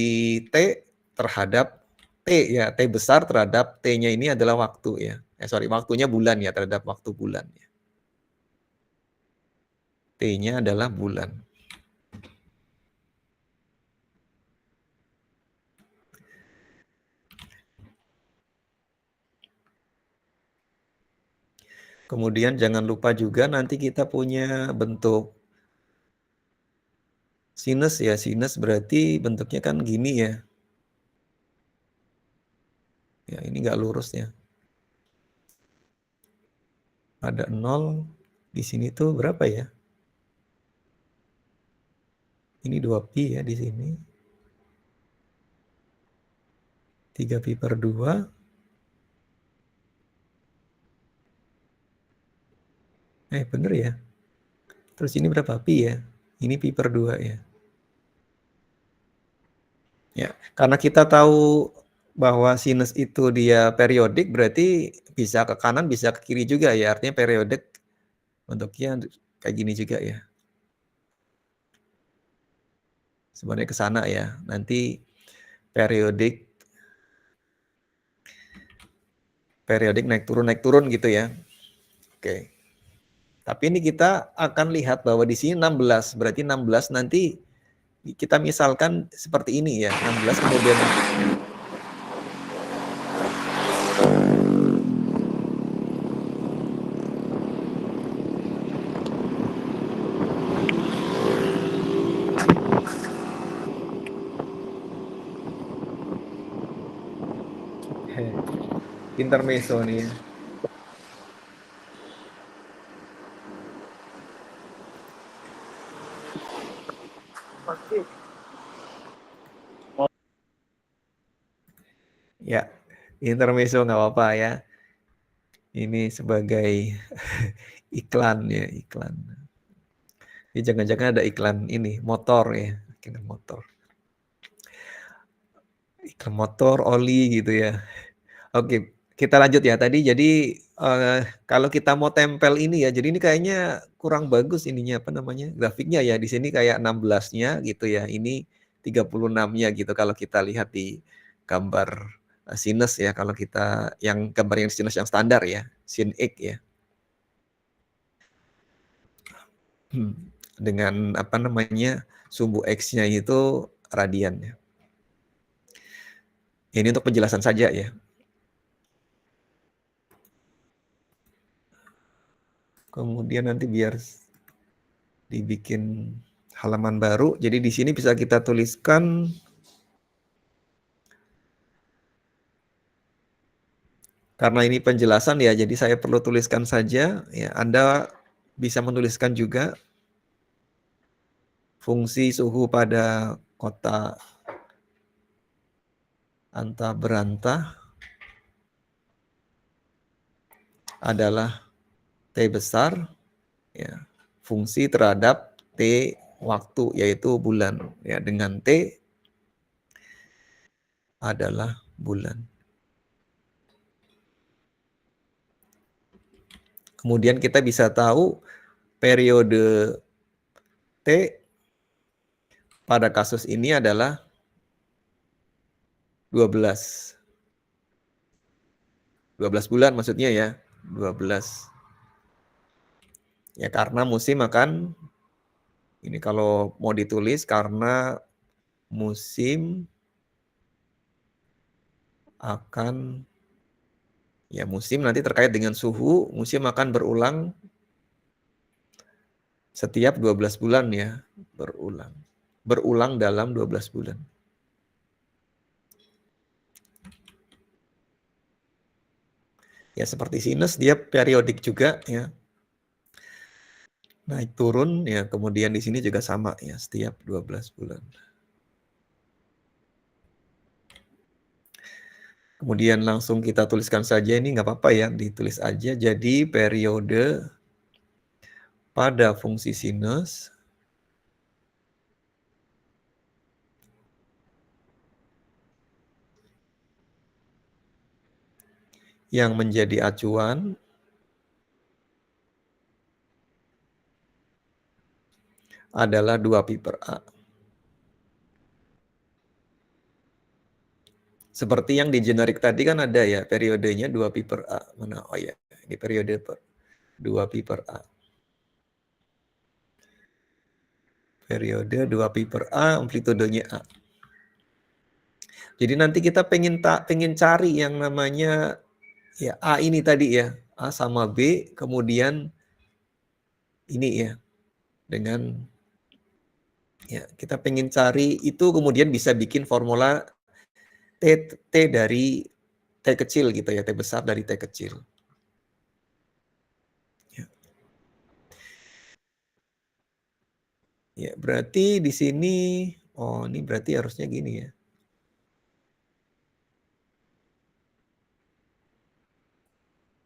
T terhadap T ya. T besar terhadap T-nya ini adalah waktu ya. Waktunya bulan ya, terhadap waktu bulan ya. T-nya adalah bulan. Kemudian jangan lupa juga nanti kita punya bentuk sinus ya. Sinus berarti bentuknya kan gini ya. Ya, ini nggak lurus ya. Ada 0, di sini tuh berapa ya? Ini 2pi ya di sini. 3pi per 2. Bener ya. Terus ini berapa pi ya? Ini pi per 2 ya. Ya, karena kita tahu bahwa sinus itu dia periodik, berarti bisa ke kanan, bisa ke kiri juga ya. Artinya periodik bentuknya kayak gini juga ya. Sebenarnya ke sana ya. Nanti periodik naik turun gitu ya. Oke. Tapi ini kita akan lihat bahwa di sini 16, berarti 16 nanti kita misalkan seperti ini ya, 16 kemudian intermezzo nih ya. Ya, intermezzo nggak apa-apa ya. Ini sebagai iklan ya, iklan. Ini jangan-jangan ada iklan ini, motor ya, iklan motor. Iklan motor, oli gitu ya. Oke, kita lanjut ya. Tadi jadi kalau kita mau tempel ini ya, jadi ini kayaknya kurang bagus ininya, apa namanya, grafiknya ya. Di sini kayak 16-nya gitu ya, ini 36-nya gitu kalau kita lihat di gambar sinus ya, kalau kita yang gambar yang sinus yang standar ya, sin X ya. Dengan apa namanya, sumbu X-nya itu radian ya. Ini untuk penjelasan saja ya. Kemudian nanti biar dibikin halaman baru. Jadi di sini bisa kita tuliskan karena ini penjelasan ya, jadi saya perlu tuliskan saja. Ya, Anda bisa menuliskan juga fungsi suhu pada kota Anta Berantah adalah T besar, ya, fungsi terhadap T waktu yaitu bulan, ya, dengan T adalah bulan. Kemudian kita bisa tahu periode T pada kasus ini adalah 12. 12 bulan maksudnya ya, 12. Ya karena musim akan, ini kalau mau ditulis karena musim akan, ya musim nanti terkait dengan suhu, musim akan berulang setiap 12 bulan ya, berulang dalam 12 bulan. Ya seperti sinus dia periodik juga ya. Naik turun ya, kemudian di sini juga sama ya, setiap 12 bulan. Kemudian langsung kita tuliskan saja, ini nggak apa-apa ya, ditulis aja. Jadi periode pada fungsi sinus yang menjadi acuan adalah 2π/A. Seperti yang di generik tadi kan ada ya, periodenya 2π/A. Mana? Oh ya, ini periode 2π/A. Periode 2π/A, amplitudenya A. Jadi nanti kita pengen cari yang namanya ya A ini tadi ya, A sama B, kemudian ini ya, dengan ya kita pengen cari itu, kemudian bisa bikin formula T dari T kecil gitu ya, T besar dari T kecil. Ya. Ya, berarti di sini, oh ini berarti harusnya gini ya.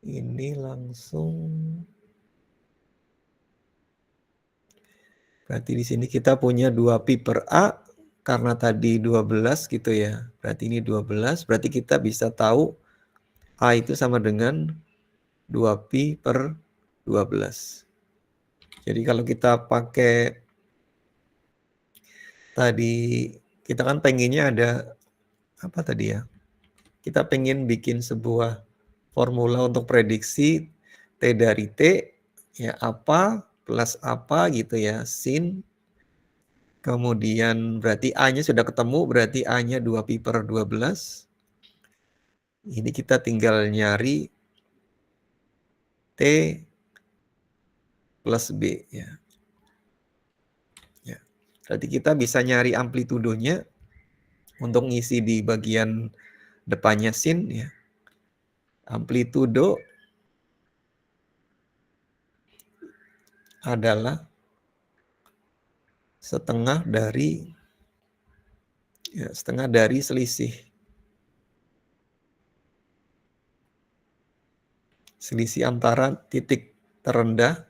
Ini langsung, berarti di sini kita punya 2π/A karena tadi 12 gitu ya. Berarti ini 12, berarti kita bisa tahu A itu sama dengan 2π/12. Jadi kalau kita pakai tadi, kita kan pengennya ada apa tadi ya? Kita pengen bikin sebuah formula untuk prediksi T dari T, ya apa plus apa gitu ya, sin. Kemudian berarti A-nya sudah ketemu, berarti A-nya 2π/12. Ini kita tinggal nyari T plus B ya. Ya. Berarti kita bisa nyari amplitudonya untuk ngisi di bagian depannya sin ya. Amplitudo adalah setengah dari selisih antara titik terendah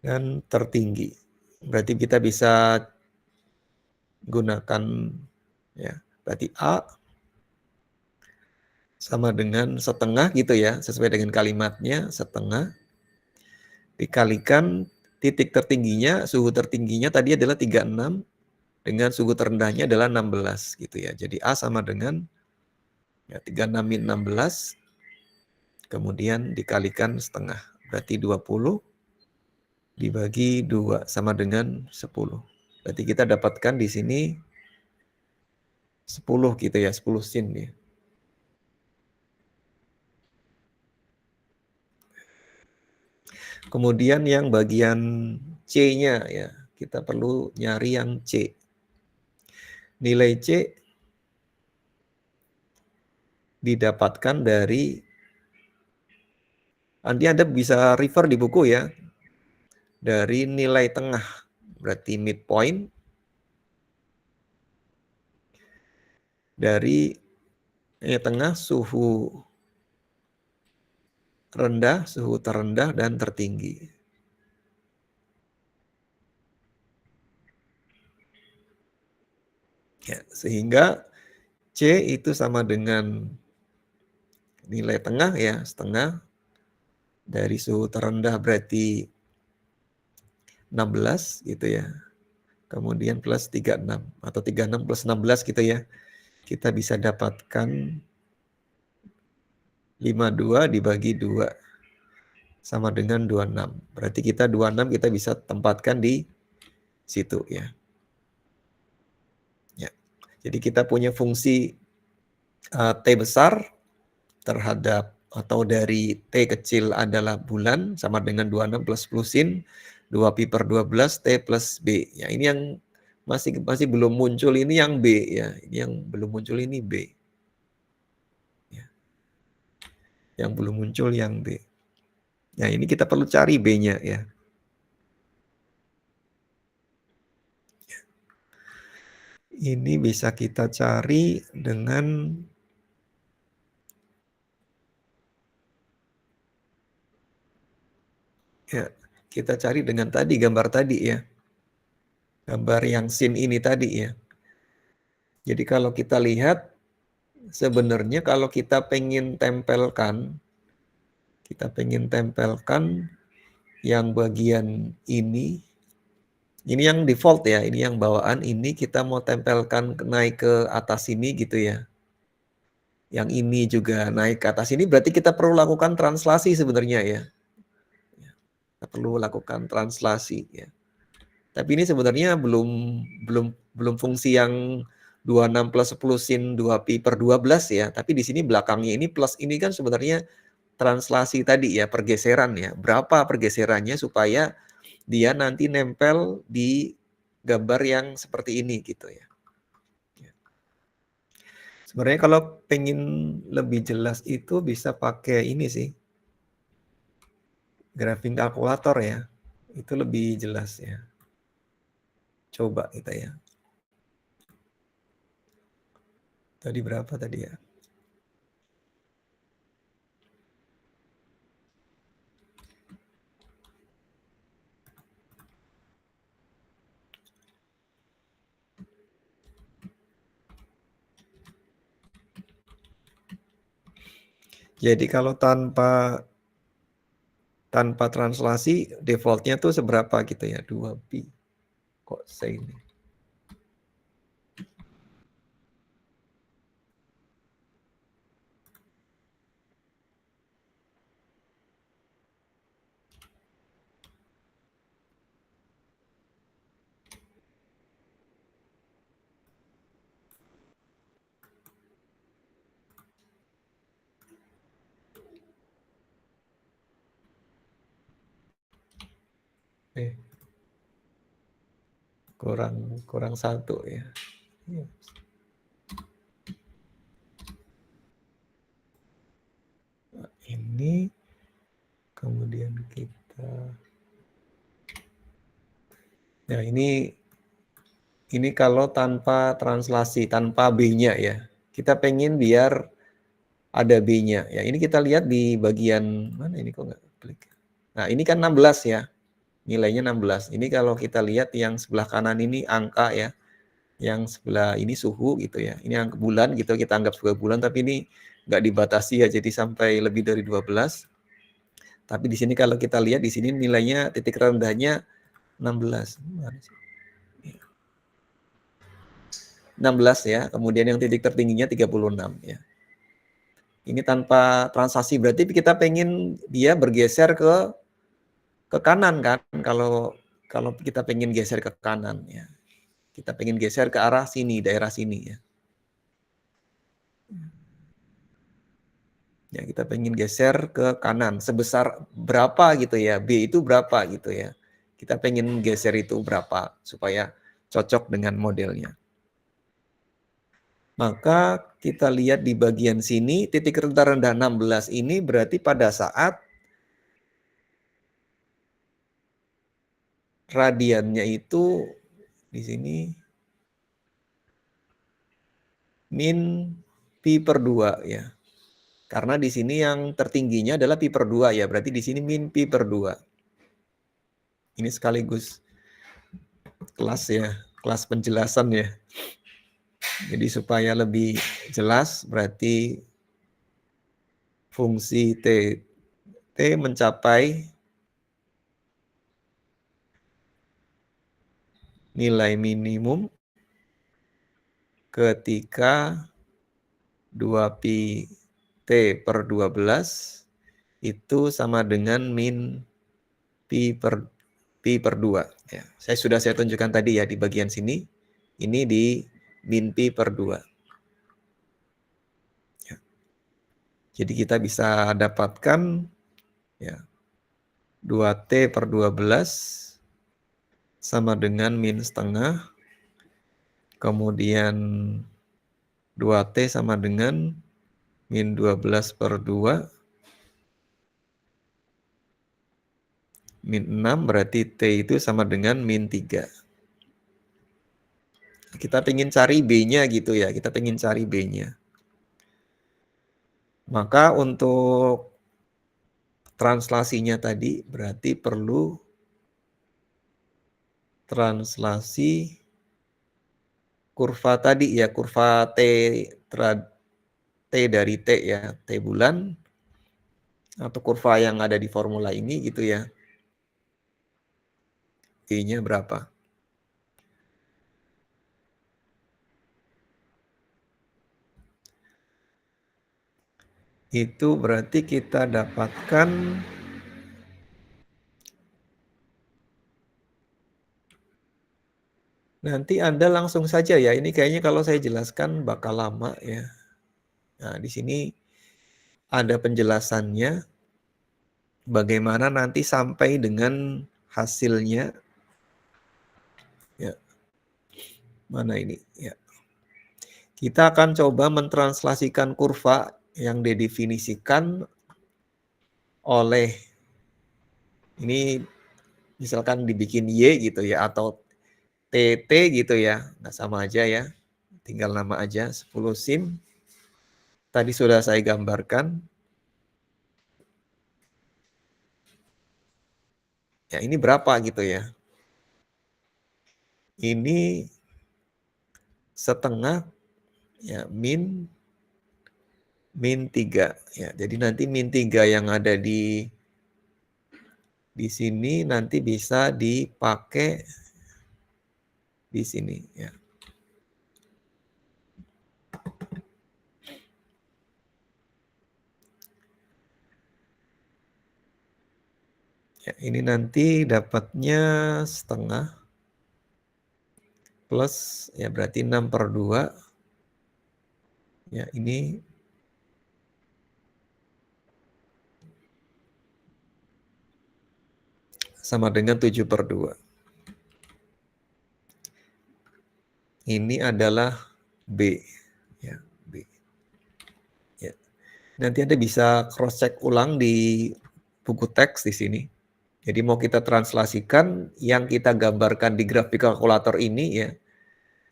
dan tertinggi. Berarti kita bisa gunakan ya, berarti A sama dengan setengah gitu ya, sesuai dengan kalimatnya, setengah dikalikan titik tertingginya, suhu tertingginya tadi adalah 36 dengan suhu terendahnya adalah 16 gitu ya. Jadi A sama dengan ya 36 min 16 kemudian dikalikan setengah, berarti 20 dibagi 2 sama dengan 10. Berarti kita dapatkan di sini 10 gitu ya, 10 sin ya. Kemudian yang bagian C-nya ya, kita perlu nyari yang C. Nilai C didapatkan dari, nanti Anda bisa refer di buku ya, dari nilai tengah, berarti midpoint, dari nilai tengah suhu rendah, suhu terendah, dan tertinggi. Ya, sehingga C itu sama dengan nilai tengah ya, setengah dari suhu terendah berarti 16 gitu ya. Kemudian plus 36 atau 36 plus 16 gitu ya. Kita bisa dapatkan 52 dibagi 2 sama dengan 26. Berarti kita 26 kita bisa tempatkan di situ ya. Ya. Jadi kita punya fungsi T besar terhadap atau dari T kecil adalah bulan sama dengan 26 plus 10 sin 2pi per 12 T plus B. Ya, ini yang masih belum muncul, ini yang B ya. Ini yang belum muncul ini B. Ya. Yang belum muncul yang B. Nah, ini kita perlu cari B-nya ya. Ini bisa kita cari dengan ya, kita cari dengan tadi gambar tadi ya. Gambar yang sin ini tadi ya. Jadi kalau kita lihat sebenarnya kalau kita pengen tempelkan yang bagian ini yang default ya, ini yang bawaan, ini kita mau tempelkan naik ke atas ini gitu ya. Yang ini juga naik ke atas ini, berarti kita perlu lakukan translasi sebenarnya ya. Kita perlu lakukan translasi ya. Tapi ini sebenarnya belum fungsi yang 26 plus 10 sin 2pi per 12 ya. Tapi di sini belakangnya ini plus ini kan sebenarnya translasi tadi ya, pergeseran ya. Berapa pergeserannya supaya dia nanti nempel di gambar yang seperti ini gitu ya. Sebenarnya kalau pengen lebih jelas itu bisa pakai ini sih. Graphing calculator ya. Itu lebih jelas ya. Coba kita ya. Tadi berapa tadi ya? Jadi kalau tanpa translasi defaultnya tuh seberapa gitu ya, 2pi. Kok saya ini? Kurang 1 ya. Nah, ini kemudian kita ya ini kalau tanpa translasi, tanpa B-nya ya. Kita pengen biar ada B-nya. Ya, ini kita lihat di bagian mana ini kok nggak klik. Nah, ini kan 16 ya. Nilainya 16. Ini kalau kita lihat yang sebelah kanan ini angka ya. Yang sebelah ini suhu gitu ya. Ini angka bulan gitu, kita anggap sebagai bulan, tapi ini nggak dibatasi ya, jadi sampai lebih dari 12. Tapi di sini kalau kita lihat di sini nilainya titik rendahnya 16. 16 ya, kemudian yang titik tertingginya 36 ya. Ini tanpa transaksi, berarti kita pengen dia bergeser ke kanan kan, kalau kita pengen geser ke kanan ya. Kita pengen geser ke arah sini, daerah sini ya. Ya, kita pengen geser ke kanan sebesar berapa gitu ya, B itu berapa gitu ya. Kita pengen geser itu berapa supaya cocok dengan modelnya. Maka kita lihat di bagian sini titik terendah 16 ini berarti pada saat radiannya itu di sini min pi per 2 ya. Karena di sini yang tertingginya adalah pi per 2 ya, berarti di sini min pi per 2. Ini sekaligus kelas ya, kelas penjelasan ya. Jadi supaya lebih jelas berarti fungsi T mencapai nilai minimum ketika 2pi T per 12 itu sama dengan min pi per 2. Ya, sudah saya tunjukkan tadi ya di bagian sini. Ini di min pi per 2. Ya. Jadi kita bisa dapatkan ya 2T per 12 sama dengan min setengah. Kemudian 2T sama dengan min 12 per 2. Min 6 berarti T itu sama dengan min 3. Kita pengen cari B-nya gitu ya. Kita pengen cari B-nya. Maka untuk translasinya tadi berarti perlu translasi kurva tadi ya. Kurva T dari T ya. T bulan. Atau kurva yang ada di formula ini gitu ya. B-nya berapa? Itu berarti kita dapatkan nanti Anda langsung saja ya. Ini kayaknya kalau saya jelaskan bakal lama ya. Nah, di sini ada penjelasannya bagaimana nanti sampai dengan hasilnya. Ya. Mana ini? Ya. Kita akan coba mentranslasikan kurva yang didefinisikan oleh ini misalkan dibikin Y gitu ya atau TT gitu ya. Nah, sama aja ya. Tinggal nama aja 10 sim. Tadi sudah saya gambarkan. Ya, ini berapa gitu ya. Ini setengah ya min 3 ya. Jadi nanti min 3 yang ada di sini nanti bisa dipakai di sini ya. Ya, ini nanti dapatnya setengah plus ya berarti 6 per 2. Ya, ini sama dengan 7 per 2. Ini adalah B. Ya, B. Ya. Nanti Anda bisa cross check ulang di buku teks di sini. Jadi mau kita translasikan yang kita gambarkan di grafik kalkulator ini ya.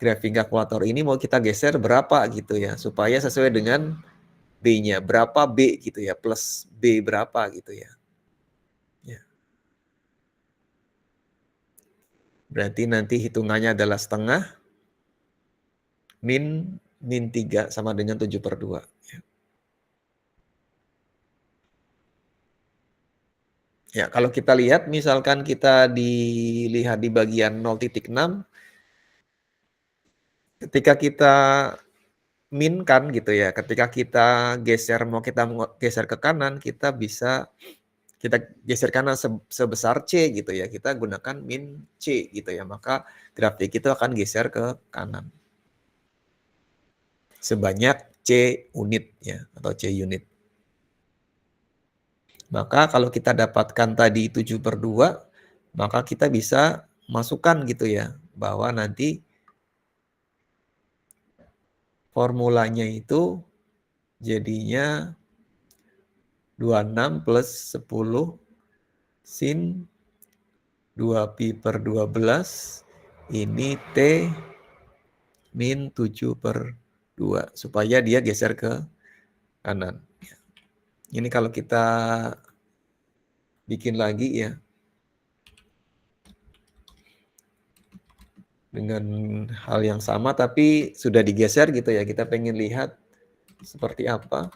Grafik kalkulator ini mau kita geser berapa gitu ya. Supaya sesuai dengan B-nya. Berapa B gitu ya. Plus B berapa gitu ya. Ya. Berarti nanti hitungannya adalah setengah. Min 3 sama dengan 7 per 2. Ya. Ya, kalau kita lihat misalkan kita dilihat di bagian 0.6 ketika kita min kan gitu ya, ketika kita geser mau geser ke kanan, kita bisa kita geser kanan sebesar C gitu ya, kita gunakan min C gitu ya, maka grafik itu akan geser ke kanan. Sebanyak C unit ya, atau C unit. Maka kalau kita dapatkan tadi 7/2, maka kita bisa masukkan gitu ya, bahwa nanti formulanya itu jadinya 26 plus 10 sin 2pi/12 ini T min 7/2 supaya dia geser ke kanan. Ini kalau kita bikin lagi ya dengan hal yang sama tapi sudah digeser gitu ya, kita pengen lihat seperti apa.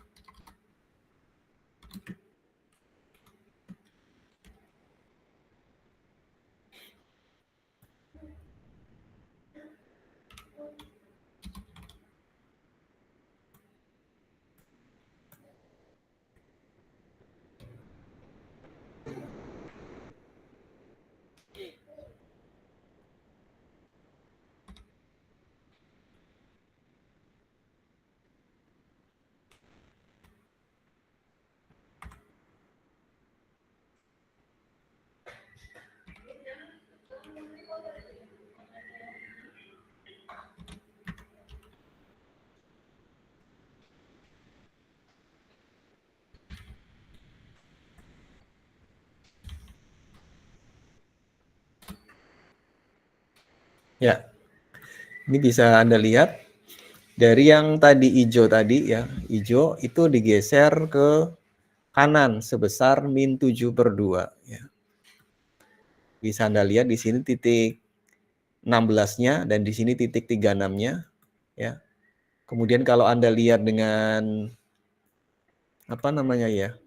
Ya, ini bisa Anda lihat dari yang tadi hijau tadi ya, hijau itu digeser ke kanan sebesar min 7/2 ya. Bisa Anda lihat di sini titik 16-nya dan di sini titik 36-nya ya. Kemudian kalau Anda lihat dengan apa namanya ya?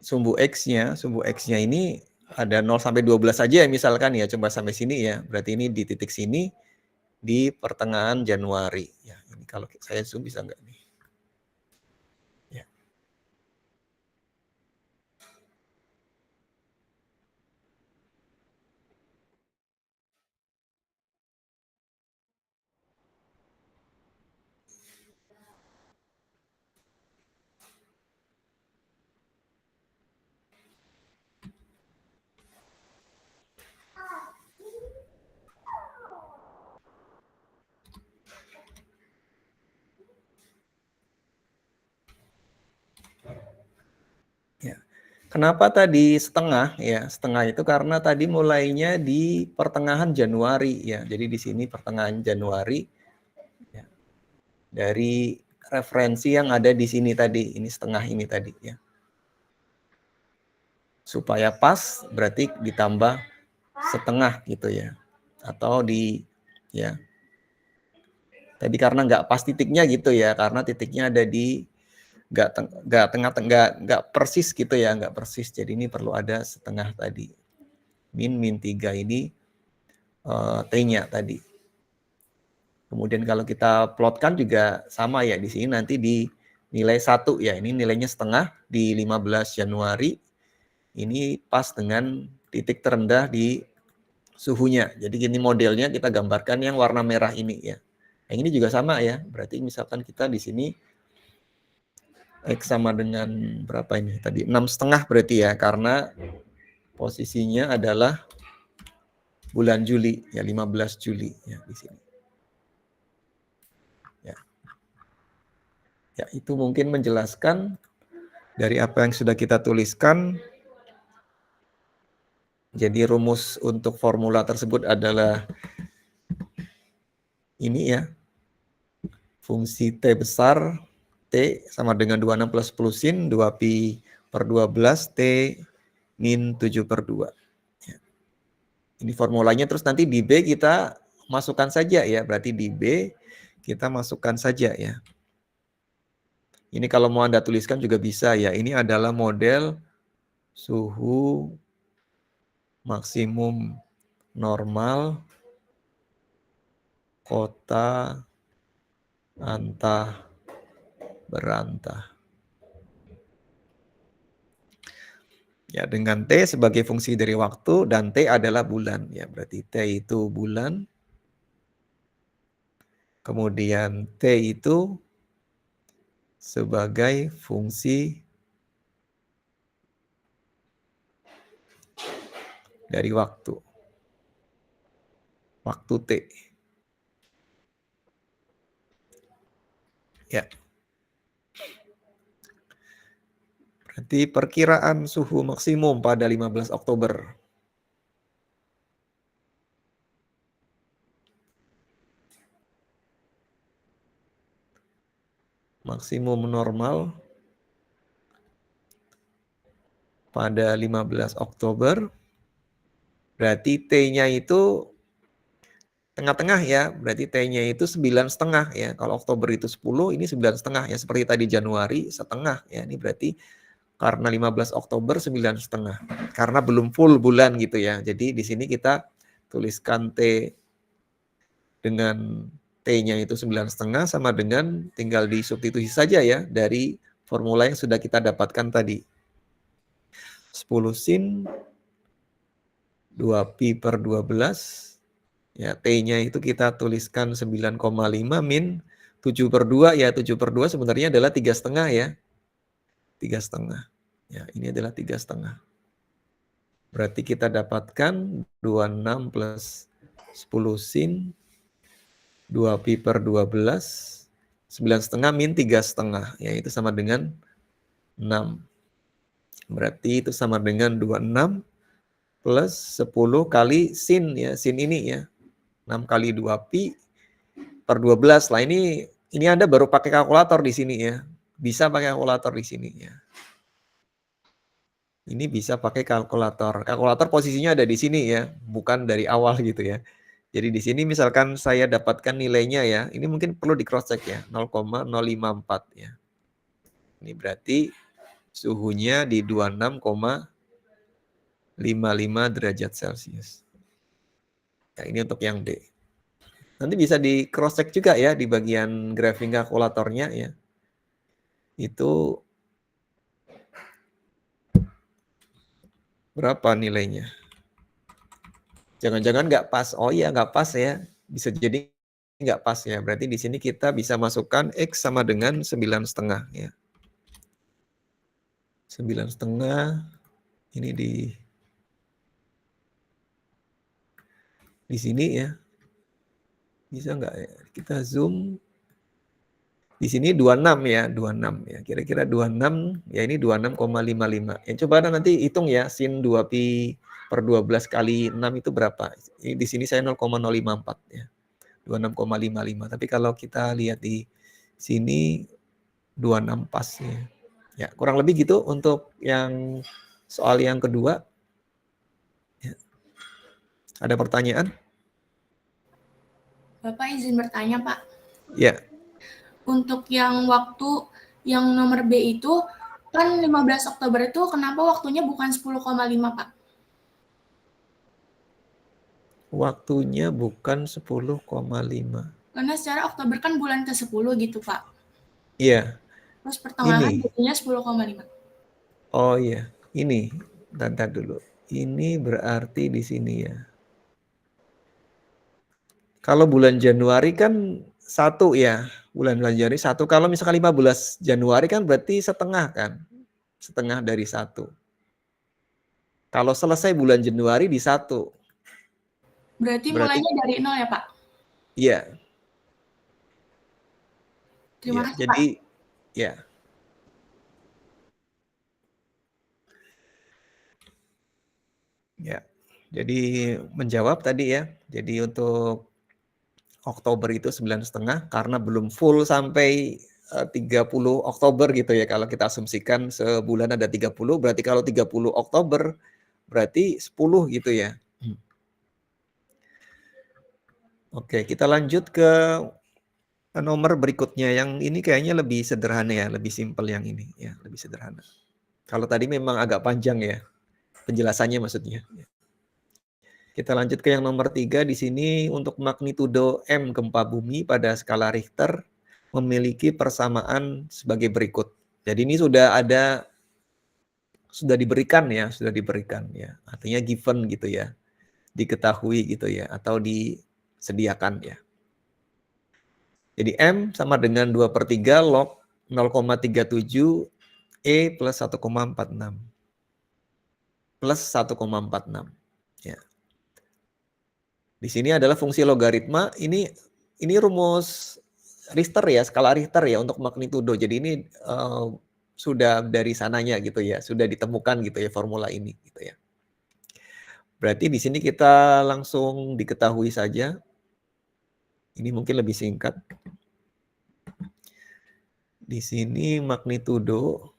Sumbu X-nya ini ada 0 sampai 12 saja ya misalkan ya, coba sampai sini ya. Berarti ini di titik sini di pertengahan Januari ya. Ini kalau saya zoom bisa enggak nih? Ya. Ya. Kenapa tadi setengah ya? Setengah itu karena tadi mulainya di pertengahan Januari ya. Jadi di sini pertengahan Januari ya. Dari referensi yang ada di sini tadi, ini setengah ini tadi ya. Supaya pas berarti ditambah setengah gitu ya. Atau di ya. Tadi karena nggak pas titiknya gitu ya, karena titiknya ada di nggak persis gitu ya, nggak persis. Jadi ini perlu ada setengah tadi. Min 3 ini T-nya tadi. Kemudian kalau kita plotkan juga sama ya, di sini nanti di nilai 1 ya, ini nilainya setengah di 15 Januari. Ini pas dengan titik terendah di suhunya. Jadi gini modelnya kita gambarkan yang warna merah ini ya. Yang ini juga sama ya, berarti misalkan kita di sini X sama dengan berapa ini tadi? 6,5 berarti ya, karena posisinya adalah bulan Juli ya, 15 Juli ya di sini. Ya. Ya, itu mungkin menjelaskan dari apa yang sudah kita tuliskan. Jadi rumus untuk formula tersebut adalah ini ya. Fungsi T besar T sama dengan 26 plus 10 sin 2pi/12 T min 7/2. Ya. Ini formulanya, terus nanti di B kita masukkan saja ya. Berarti di B kita masukkan saja ya. Ini kalau mau Anda tuliskan juga bisa ya. Ini adalah model suhu maksimum normal kota antah berantah. Ya, dengan T sebagai fungsi dari waktu dan T adalah bulan ya. Berarti T itu bulan. Kemudian T itu sebagai fungsi dari waktu T. Ya. Berarti perkiraan suhu maksimum pada 15 Oktober. Maksimum normal pada 15 Oktober. Berarti T-nya itu tengah-tengah ya, berarti T-nya itu 9,5 ya. Kalau Oktober itu 10, ini 9,5 ya. Seperti tadi Januari setengah ya. Ini berarti karena 15 Oktober 9,5. Karena belum full bulan gitu ya. Jadi di sini kita tuliskan T dengan T-nya itu 9,5 sama dengan tinggal disubstitusi saja ya dari formula yang sudah kita dapatkan tadi. 10 sin 2pi per 12. Ya, T-nya itu kita tuliskan 9,5 min 7 per 2. Ya, 7 per 2 sebenarnya adalah 3,5 ya. 3,5. Ya, ini adalah 3,5. Berarti kita dapatkan 26 plus 10 sin 2pi per 12. 9,5 min 3,5. Ya, itu sama dengan 6. Berarti itu sama dengan 26 plus 10 kali sin ya. Sin ini ya. 6 kali 2pi per 12. Lah ini Anda baru pakai kalkulator di sini ya. Bisa pakai kalkulator di sini ya. Ini bisa pakai kalkulator. Kalkulator posisinya ada di sini ya, bukan dari awal gitu ya. Jadi di sini misalkan saya dapatkan nilainya ya, ini mungkin perlu di cross check ya, 0,054 ya. Ini berarti suhunya di 26,55 derajat Celcius. Ya, ini untuk yang D. Nanti bisa di cross check juga ya di bagian graphing kalkulatornya ya. Itu berapa nilainya? Jangan-jangan nggak pas. Oh iya nggak pas ya. Bisa jadi nggak pas ya. Berarti di sini kita bisa masukkan X sama dengan 9,5 ya. 9,5 ini di sini ya. Bisa nggak ya? Kita zoom. Di sini 26 ya, 26 ya. Kira-kira 26, ya ini 26,55. Ya coba nanti hitung ya, sin 2pi per 12 kali 6 itu berapa? Ini di sini saya 0,054 ya. 26,55. Tapi kalau kita lihat di sini 26 pas ya. Ya, kurang lebih gitu untuk yang soal yang kedua. Ya. Ada pertanyaan? Bapak izin bertanya, Pak. Ya. Untuk yang waktu yang nomor B itu, kan 15 Oktober itu kenapa waktunya bukan 10,5, Pak? Waktunya bukan 10,5. Karena secara Oktober kan bulan ke-10 gitu, Pak. Iya. Terus pertengahan Ini. jadinya 10,5. Oh iya, ini. Bentar dulu. Ini berarti di sini ya. Kalau bulan Januari kan 1 ya. Bulan Januari 1. Kalau misalkan 15 Januari kan berarti setengah kan. Setengah dari 1. Kalau selesai bulan Januari di 1. Berarti mulainya dari 0 ya, Pak? Iya. Terima Ya, kasih, jadi Pak. ya. Ya. Jadi menjawab tadi ya. Jadi untuk Oktober itu 9,5 karena belum full sampai 30 Oktober gitu ya. Kalau kita asumsikan sebulan ada 30, berarti kalau 30 Oktober berarti 10 gitu ya. Oke, kita lanjut ke nomor berikutnya. Yang ini kayaknya lebih sederhana ya, lebih simpel yang ini ya, lebih sederhana. Kalau tadi memang agak panjang ya, penjelasannya maksudnya. Kita lanjut ke yang nomor 3. Di sini untuk magnitudo M gempa bumi pada skala Richter memiliki persamaan sebagai berikut. Jadi ini sudah diberikan ya. Artinya given gitu ya. Diketahui gitu ya, atau disediakan ya. Jadi M sama dengan 2/3 log 0,37 E plus 1,46 plus 1,46 ya. Di sini adalah fungsi logaritma. Ini rumus Richter ya, skala Richter ya untuk magnitudo. Jadi ini sudah dari sananya gitu ya, sudah ditemukan gitu ya formula ini gitu ya. Berarti di sini kita langsung diketahui saja. Ini mungkin lebih singkat. Di sini magnitudo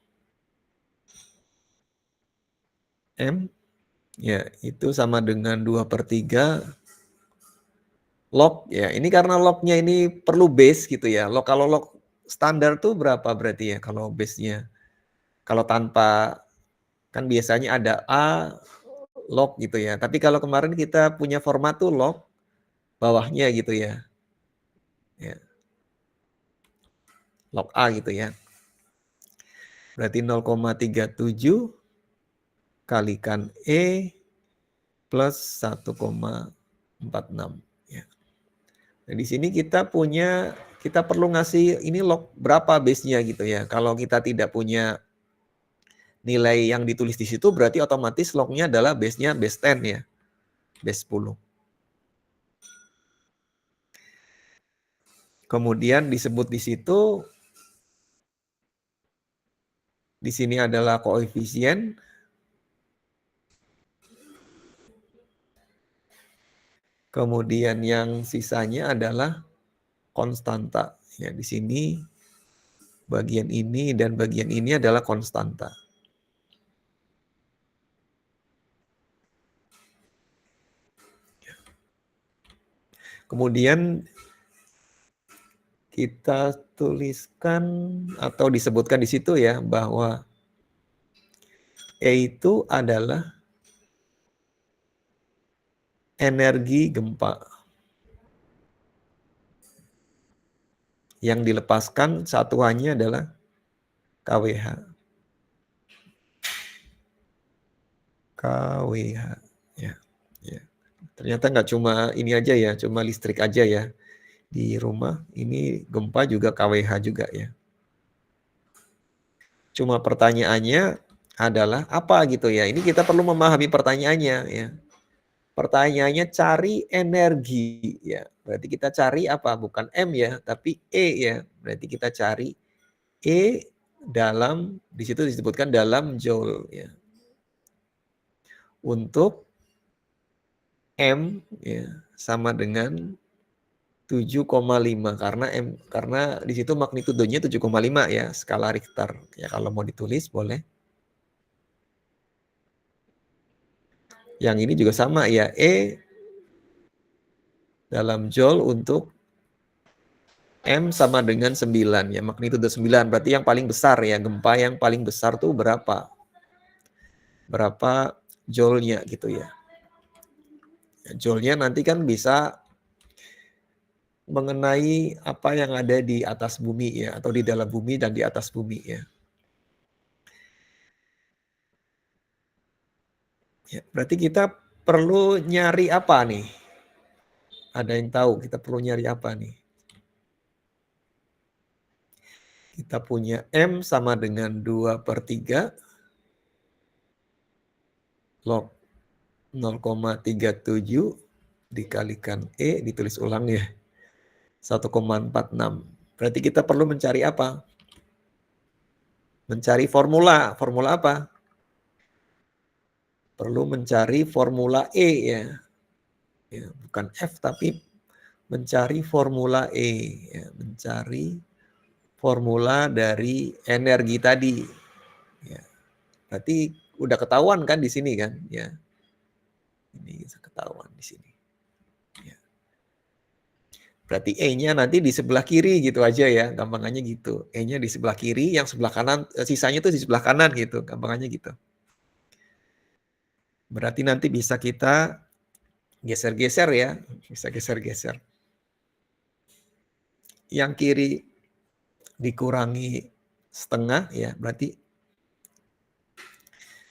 M ya itu sama dengan 2/3 log ya. Ini karena lognya ini perlu base gitu ya. Kalau log standar tuh berapa berarti ya kalau base-nya? Kalau tanpa kan biasanya ada A log gitu ya. Tapi kalau kemarin kita punya format tuh log bawahnya gitu ya. Ya. Log A gitu ya. Berarti 0,37 kalikan E plus 1,46 ya. Nah, di sini kita perlu ngasih ini log berapa base-nya gitu ya. Kalau kita tidak punya nilai yang ditulis di situ berarti otomatis lognya adalah base-nya base 10 ya. Base 10. Kemudian disebut di situ di sini adalah koefisien. Kemudian yang sisanya adalah konstanta. Ya, di sini bagian ini dan bagian ini adalah konstanta. Kemudian kita tuliskan atau disebutkan di situ ya bahwa E itu adalah energi gempa yang dilepaskan satuannya adalah kWh. kWh ya. Ya. Ternyata nggak cuma ini aja ya, cuma listrik aja ya. Di rumah ini gempa juga kWh juga ya. Cuma pertanyaannya adalah apa gitu ya. Ini kita perlu memahami pertanyaannya ya. Pertanyaannya cari energi ya. Berarti kita cari apa? Bukan M ya, tapi E ya. Berarti kita cari E dalam di situ disebutkan dalam joule ya. Untuk M ya sama dengan 7,5 karena di situ magnitudonya 7,5 ya, skala Richter. Ya kalau mau ditulis boleh. Yang ini juga sama ya, E dalam joule untuk M sama dengan 9 ya, magnitudo 9. Berarti yang paling besar ya, gempa yang paling besar tuh berapa? Berapa joule-nya gitu ya. Joule-nya nanti kan bisa mengenai apa yang ada di atas bumi ya, atau di dalam bumi dan di atas bumi ya. Ya, berarti kita perlu nyari apa nih? Ada yang tahu kita perlu nyari apa nih? Kita punya M sama dengan 2/3 log 0,37 dikalikan E, ditulis ulang ya. 1,46. Berarti kita perlu mencari apa? Mencari formula. Formula apa? Perlu mencari formula E ya. Ya, bukan F tapi mencari formula E ya, mencari formula dari energi tadi. Ya. Berarti udah ketahuan kan di sini kan ya. Ini ketahuan di sini. Ya. Berarti E-nya nanti di sebelah kiri gitu aja ya, gampangannya gitu. E-nya di sebelah kiri, yang sebelah kanan sisanya tuh di sebelah kanan gitu, gampangannya gitu. Berarti nanti bisa kita geser-geser ya, bisa geser-geser. Yang kiri dikurangi setengah ya, berarti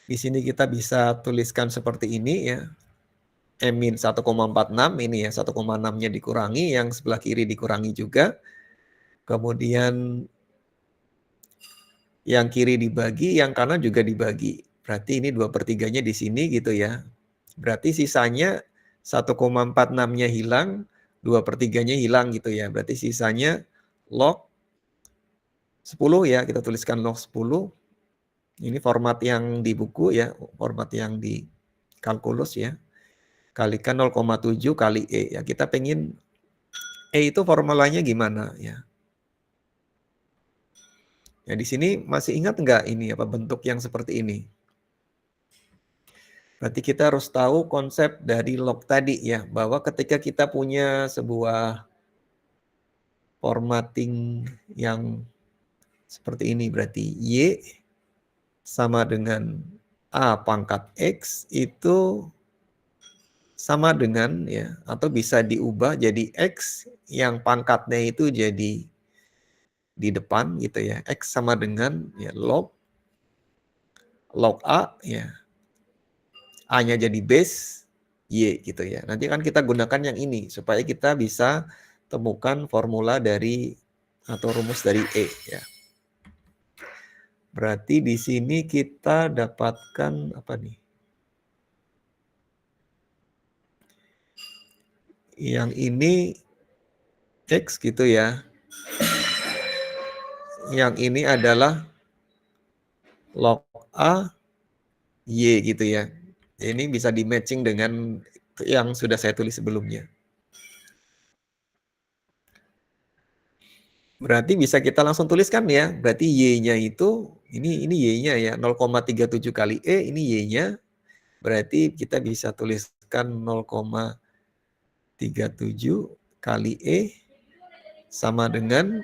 di sini kita bisa tuliskan seperti ini ya. M-1,46 ini ya, 1,6-nya dikurangi, yang sebelah kiri dikurangi juga. Kemudian Yang kiri dibagi, yang kanan juga dibagi. Berarti ini 2/3-nya di sini gitu ya. Berarti sisanya 1,46-nya hilang, 2/3-nya hilang gitu ya. Berarti sisanya log 10 ya, kita tuliskan log 10. Ini format yang di buku ya, format yang di kalkulus ya. Kalikan 0,7 kali E ya. Kita pengen E itu formulanya gimana ya. Ya di sini masih ingat nggak ini apa bentuk yang seperti ini? Berarti kita harus tahu konsep dari log tadi ya, bahwa ketika kita punya sebuah formatting yang seperti ini, berarti Y sama dengan A pangkat X itu sama dengan ya, atau bisa diubah jadi X yang pangkatnya itu jadi di depan gitu ya, X sama dengan ya log A ya, A-nya jadi base Y gitu ya. Nanti kan kita gunakan yang ini supaya kita bisa temukan formula dari atau rumus dari E ya. Berarti di sini kita dapatkan apa nih? Yang ini X gitu ya. Yang ini adalah log A Y gitu ya. Ini bisa di matching dengan yang sudah saya tulis sebelumnya. Berarti bisa kita langsung tuliskan ya. Berarti Y-nya itu, ini Y-nya ya, 0,37 kali E, ini Y-nya. Berarti kita bisa tuliskan 0,37 kali E sama dengan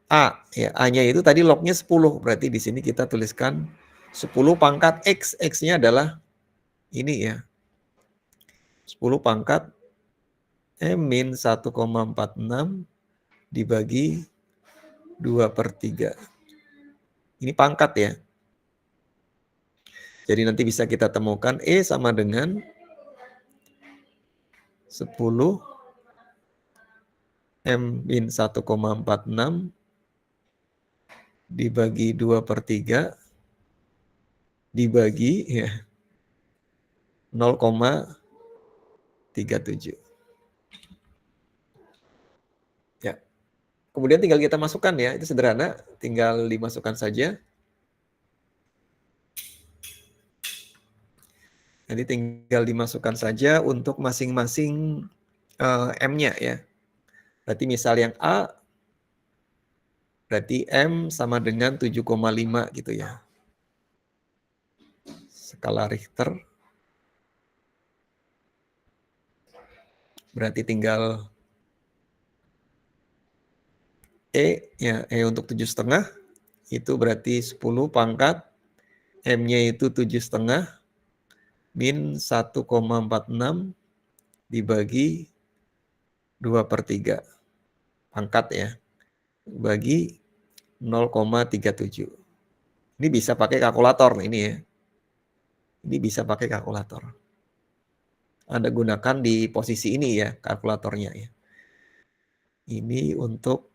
A. Ya, A-nya itu tadi lognya 10. Berarti di sini kita tuliskan 10 pangkat X. X-nya adalah ini ya. 10 pangkat min 1,46 dibagi 2/3. Ini pangkat ya. Jadi nanti bisa kita temukan E sama dengan 10 min 1,46 dibagi 2/3 dibagi ya 0,37. Ya. Kemudian tinggal kita masukkan ya, itu sederhana, tinggal dimasukkan saja. Nanti tinggal dimasukkan saja untuk masing-masing M-nya ya. Berarti misal yang A, berarti M sama dengan 7,5 gitu ya. Skala Richter. Berarti tinggal E, ya E untuk 7,5, itu berarti 10 pangkat, M-nya itu 7,5, min 1,46 dibagi 2/3 pangkat ya, bagi 0,37. Ini bisa pakai kalkulator ini ya. Ini bisa pakai kalkulator. Anda gunakan di posisi ini ya kalkulatornya ya. Ini untuk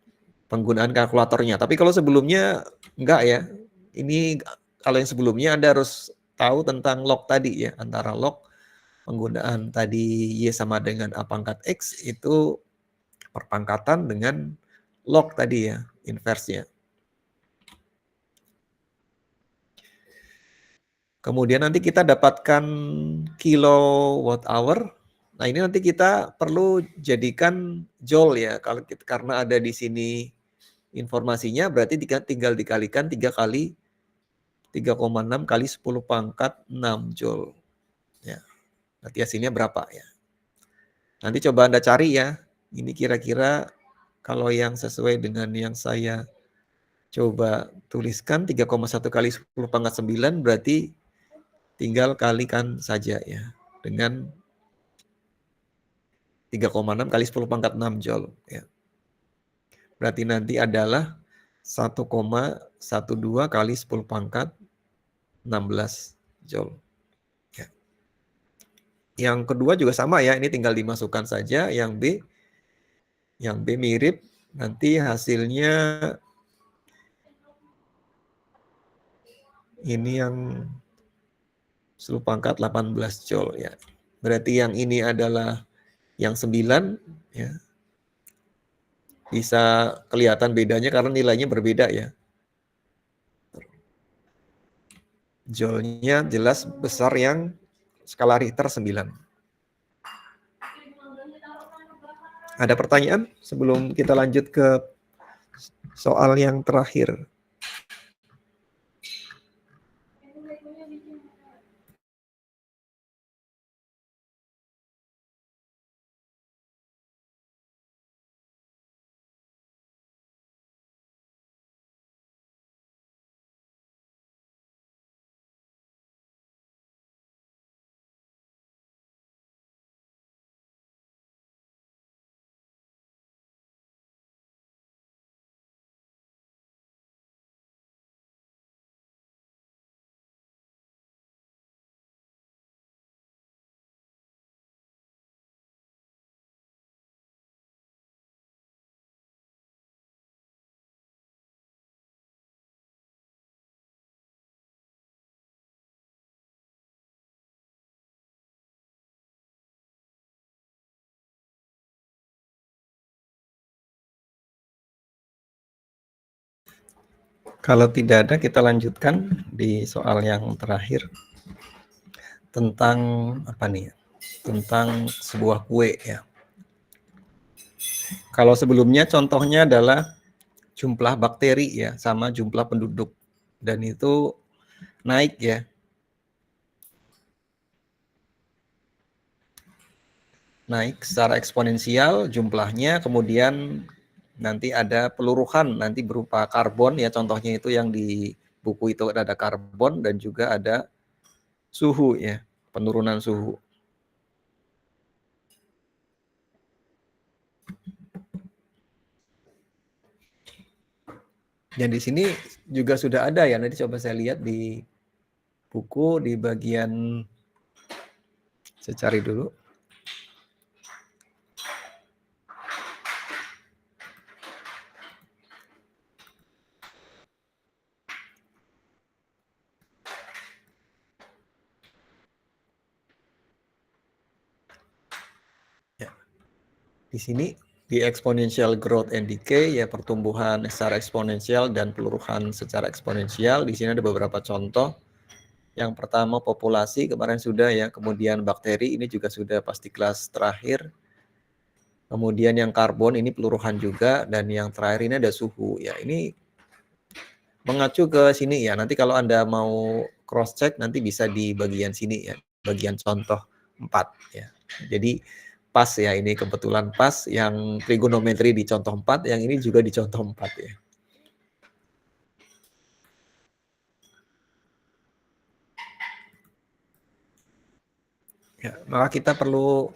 penggunaan kalkulatornya. Tapi kalau sebelumnya enggak ya. Ini kalau yang sebelumnya Anda harus tahu tentang log tadi ya, antara log penggunaan tadi Y sama dengan A pangkat X itu perpangkatan dengan log tadi ya, inverse-nya. Kemudian nanti kita dapatkan kilowatt hour. Nah ini nanti kita perlu jadikan joule ya, kalau kita, karena ada di sini informasinya berarti tinggal dikalikan 3 kali 3,6 kali 10 pangkat 6 joule. Ya. Berarti hasilnya berapa ya? Nanti coba Anda cari ya. Ini kira-kira kalau yang sesuai dengan yang saya coba tuliskan 3,1 kali 10 pangkat 9 berarti tinggal kalikan saja ya dengan 3,6 kali 10 pangkat 6 joule ya. Berarti nanti adalah 1,12 kali 10 pangkat 16 joule. Ya. Yang kedua juga sama ya, ini tinggal dimasukkan saja. Yang B mirip nanti hasilnya ini yang 10 pangkat 18 joule ya. Berarti yang ini adalah yang 9 ya. Bisa kelihatan bedanya karena nilainya berbeda ya. Joule-nya jelas besar yang skala Richter 9. Ada pertanyaan sebelum kita lanjut ke soal yang terakhir? Kalau tidak ada, kita lanjutkan di soal yang terakhir tentang apa nih? Tentang sebuah kue ya. Kalau sebelumnya contohnya adalah jumlah bakteri ya sama jumlah penduduk dan itu naik ya. Naik secara eksponensial jumlahnya, kemudian nanti ada peluruhan nanti berupa karbon ya, contohnya itu yang di buku itu ada karbon dan juga ada suhu ya, penurunan suhu. Dan di sini juga sudah ada ya, nanti coba saya lihat di buku di bagian, saya cari dulu. Ya. Di sini di exponential growth and decay ya, pertumbuhan secara eksponensial dan peluruhan secara eksponensial. Di sini ada beberapa contoh. Yang pertama populasi kemarin sudah ya, kemudian bakteri ini juga sudah pasti kelas terakhir. Kemudian yang karbon ini peluruhan juga, dan yang terakhir ini ada suhu ya. Ini mengacu ke sini ya. Nanti kalau Anda mau cross check nanti bisa di bagian sini ya, bagian contoh 4 ya. Jadi pas ya, ini kebetulan pas yang trigonometri di contoh 4, yang ini juga di contoh 4 ya. Ya, maka kita perlu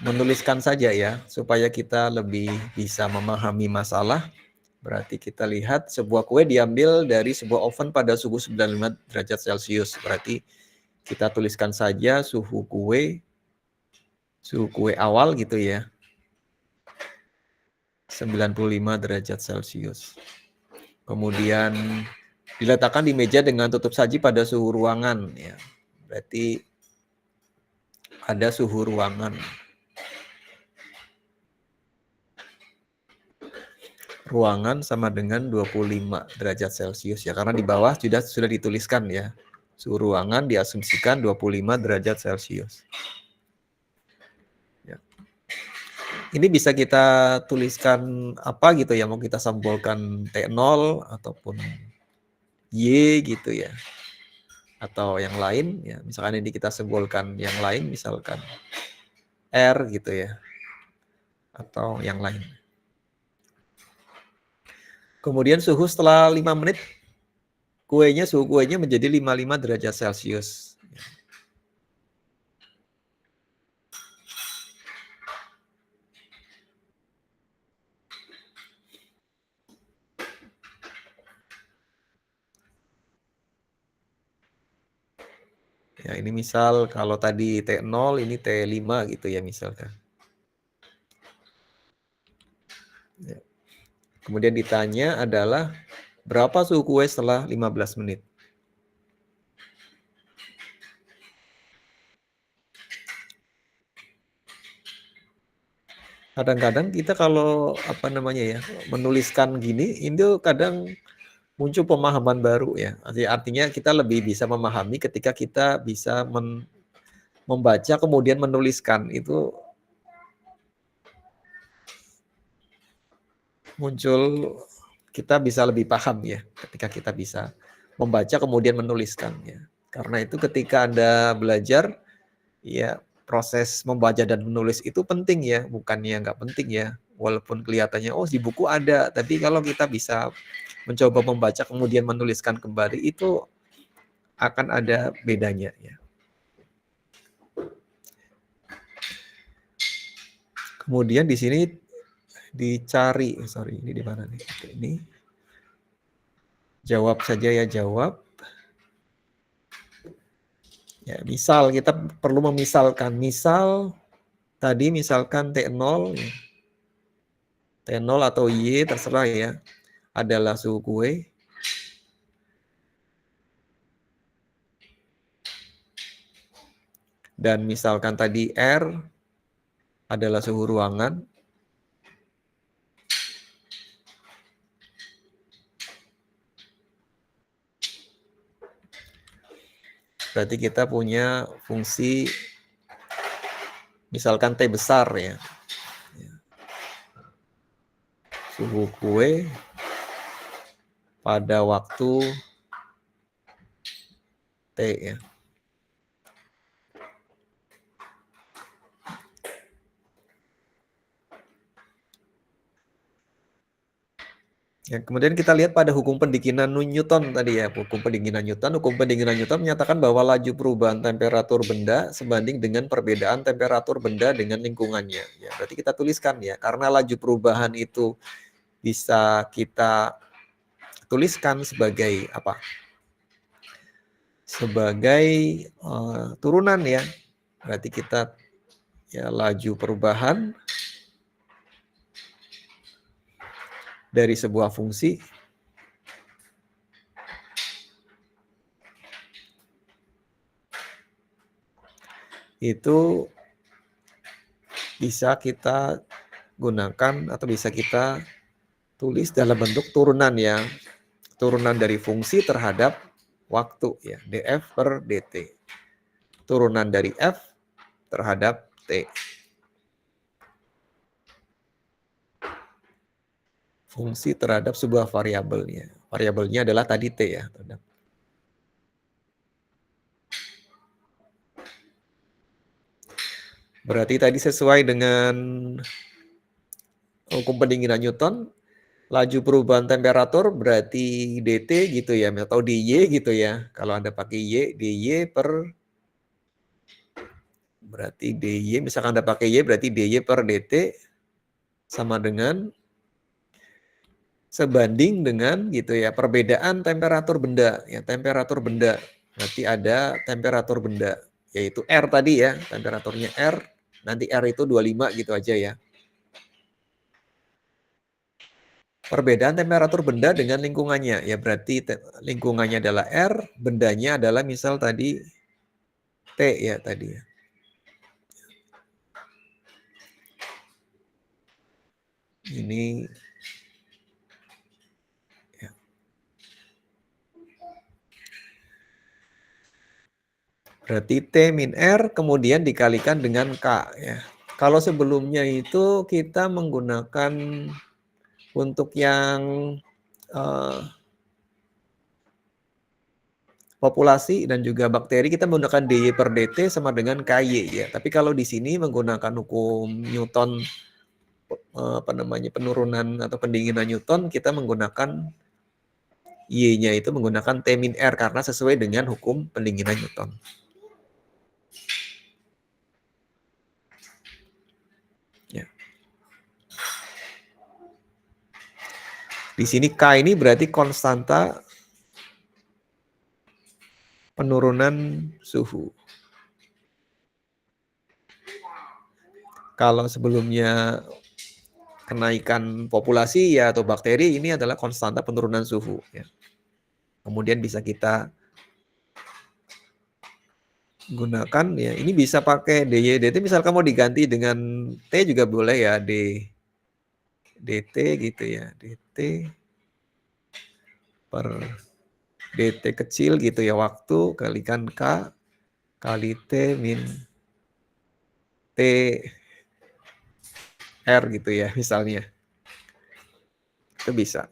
menuliskan saja ya, supaya kita lebih bisa memahami masalah. Berarti kita lihat sebuah kue diambil dari sebuah oven pada suhu 95 derajat Celcius. Berarti kita tuliskan saja suhu kue awal gitu ya, 95 derajat Celcius. Kemudian diletakkan di meja dengan tutup saji pada suhu ruangan ya. Berarti ada suhu ruangan. Ruangan sama dengan 25 derajat Celcius ya, karena di bawah sudah dituliskan ya. Suhu ruangan diasumsikan 25 derajat Celcius. Ya. Ini bisa kita tuliskan apa gitu ya, mau kita simbolkan T0 ataupun Y gitu ya. Atau yang lain ya, misalkan ini kita simbolkan yang lain, misalkan R gitu ya. Atau yang lain. Kemudian suhu setelah 5 menit, suhu kuenya menjadi 55 derajat Celcius. Ya, ini misal kalau tadi T0, ini T5 gitu ya misalkan. Kemudian ditanya adalah berapa suhu kue setelah 15 menit. Kadang-kadang kita kalau menuliskan gini, itu kadang muncul pemahaman baru ya. Artinya kita lebih bisa memahami ketika kita bisa membaca kemudian menuliskan, itu muncul, kita bisa lebih paham ya ketika kita bisa membaca kemudian menuliskan ya. Karena itu ketika Anda belajar ya, proses membaca dan menulis itu penting ya, bukannya nggak penting ya. Walaupun kelihatannya oh di buku ada, tapi kalau kita bisa mencoba membaca kemudian menuliskan kembali, itu akan ada bedanya ya. Kemudian di sini dicari, ini di mana nih? Oke, ini jawab saja ya, jawab. Ya, misal kita perlu memisalkan. Misal tadi misalkan T0 ya. T0 atau Y terserah ya, adalah suhu kue. Dan misalkan tadi R adalah suhu ruangan. Berarti kita punya fungsi misalkan T besar ya. Suhu kue pada waktu T ya. Ya, kemudian kita lihat pada hukum pendinginan Newton tadi ya, hukum pendinginan Newton. Hukum pendinginan Newton menyatakan bahwa laju perubahan temperatur benda sebanding dengan perbedaan temperatur benda dengan lingkungannya. Ya, berarti kita tuliskan ya, karena laju perubahan itu bisa kita tuliskan sebagai apa? Sebagai turunan ya. Berarti kita ya laju perubahan dari sebuah fungsi itu bisa kita gunakan atau bisa kita tulis dalam bentuk turunan ya. Turunan dari fungsi terhadap waktu ya, df per dt. Turunan dari f terhadap t. Fungsi terhadap sebuah variabelnya. Variabelnya adalah tadi T ya. Berarti tadi sesuai dengan hukum pendinginan Newton, laju perubahan temperatur berarti dt gitu ya, atau dy gitu ya. Kalau Anda pakai y, dy per, berarti dy, misalkan Anda pakai y berarti dy per dt sama dengan sebanding dengan gitu ya, perbedaan temperatur benda ya, temperatur benda. Berarti ada temperatur benda yaitu R tadi ya, temperaturnya R, nanti R itu 25 gitu aja ya. Perbedaan temperatur benda dengan lingkungannya ya, berarti lingkungannya adalah R, bendanya adalah misal tadi T ya tadi ya. Ini berarti T min R kemudian dikalikan dengan K ya. Kalau sebelumnya itu kita menggunakan untuk yang populasi dan juga bakteri, kita menggunakan dy per dt sama dengan ky ya. Tapi kalau di sini menggunakan hukum Newton penurunan atau pendinginan Newton, kita menggunakan y-nya itu menggunakan T min R karena sesuai dengan hukum pendinginan Newton. Di sini K ini berarti konstanta penurunan suhu. Kalau sebelumnya kenaikan populasi ya atau bakteri ini adalah konstanta penurunan suhu ya. Kemudian bisa kita gunakan ya. Ini bisa pakai dy dt, misalkan mau diganti dengan t juga boleh ya, dt gitu ya, dt per dt kecil gitu ya, waktu kalikan k kali t min t r gitu ya misalnya. Itu bisa.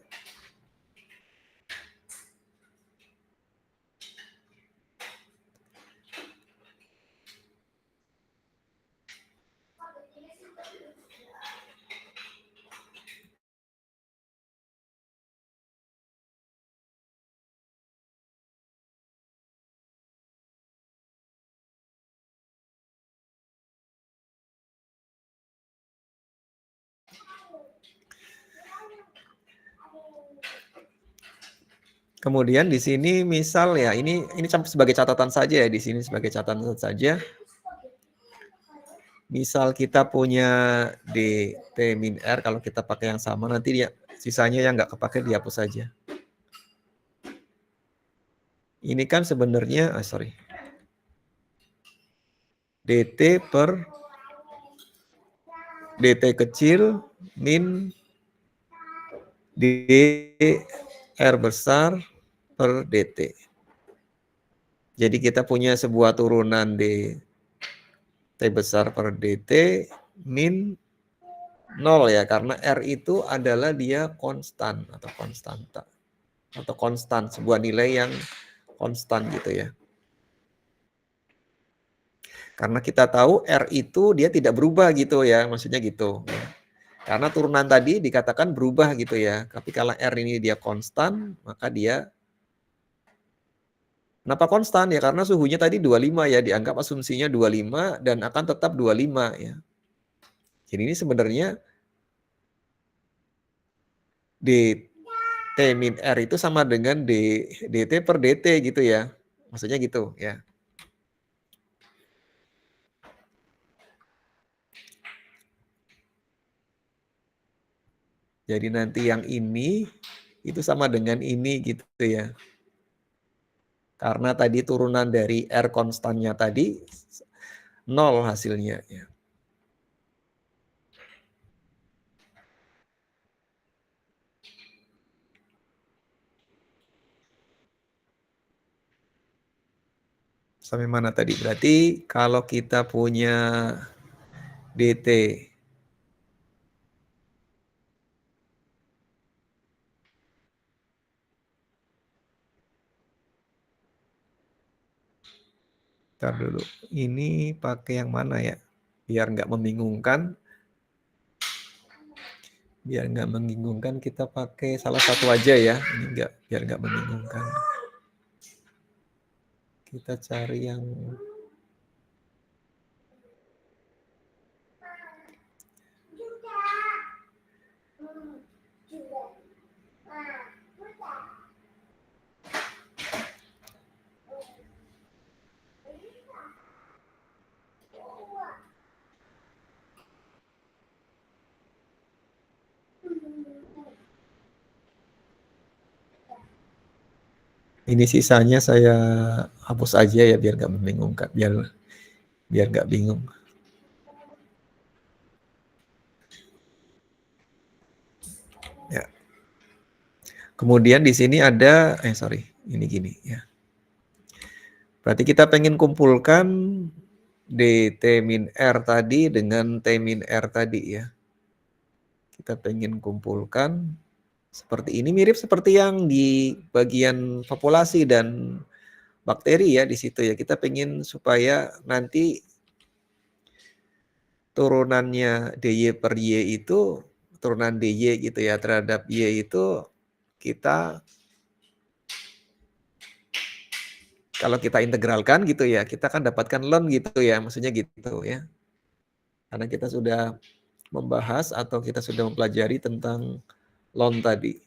Kemudian di sini misal ya, ini sebagai catatan saja ya, di sini sebagai catatan saja. Misal kita punya dt min r, kalau kita pakai yang sama nanti dia sisanya yang nggak kepake dihapus saja. Ini kan sebenarnya dt per dt kecil min dr besar per dt. Jadi kita punya sebuah turunan dt besar per dt min 0 ya, karena r itu adalah dia konstan atau konstanta atau konstan, sebuah nilai yang konstan gitu ya. Karena kita tahu r itu dia tidak berubah gitu ya, maksudnya gitu ya. Karena turunan tadi dikatakan berubah gitu ya. Tapi kalau r ini dia konstan, maka dia kenapa konstan ya? Karena suhunya tadi 25 ya, dianggap asumsinya 25 dan akan tetap 25 ya. Jadi ini sebenarnya dt min r itu sama dengan dt per dt gitu ya. Maksudnya gitu ya. Jadi nanti yang ini itu sama dengan ini gitu ya. Karena tadi turunan dari R konstannya tadi 0 hasilnya ya. Sampai mana tadi? Berarti kalau kita punya dt Ntar dulu, ini pakai yang mana ya? Biar nggak membingungkan. Biar nggak membingungkan kita pakai salah satu aja ya. Ini biar nggak membingungkan. Kita cari yang ini sisanya saya hapus aja ya biar nggak membingungkan, biar nggak bingung. Ya. Kemudian di sini ada, ini gini ya. Berarti kita pengen kumpulkan dt min r tadi dengan t min r tadi ya. Kita pengen kumpulkan seperti ini, mirip seperti yang di bagian populasi dan bakteri ya di situ ya. Kita pengen supaya nanti turunannya dy per y itu, turunan dy gitu ya terhadap y itu kita, kalau kita integralkan gitu ya, kita akan dapatkan ln gitu ya, maksudnya gitu ya. Karena kita sudah membahas atau kita sudah mempelajari tentang ln tadi.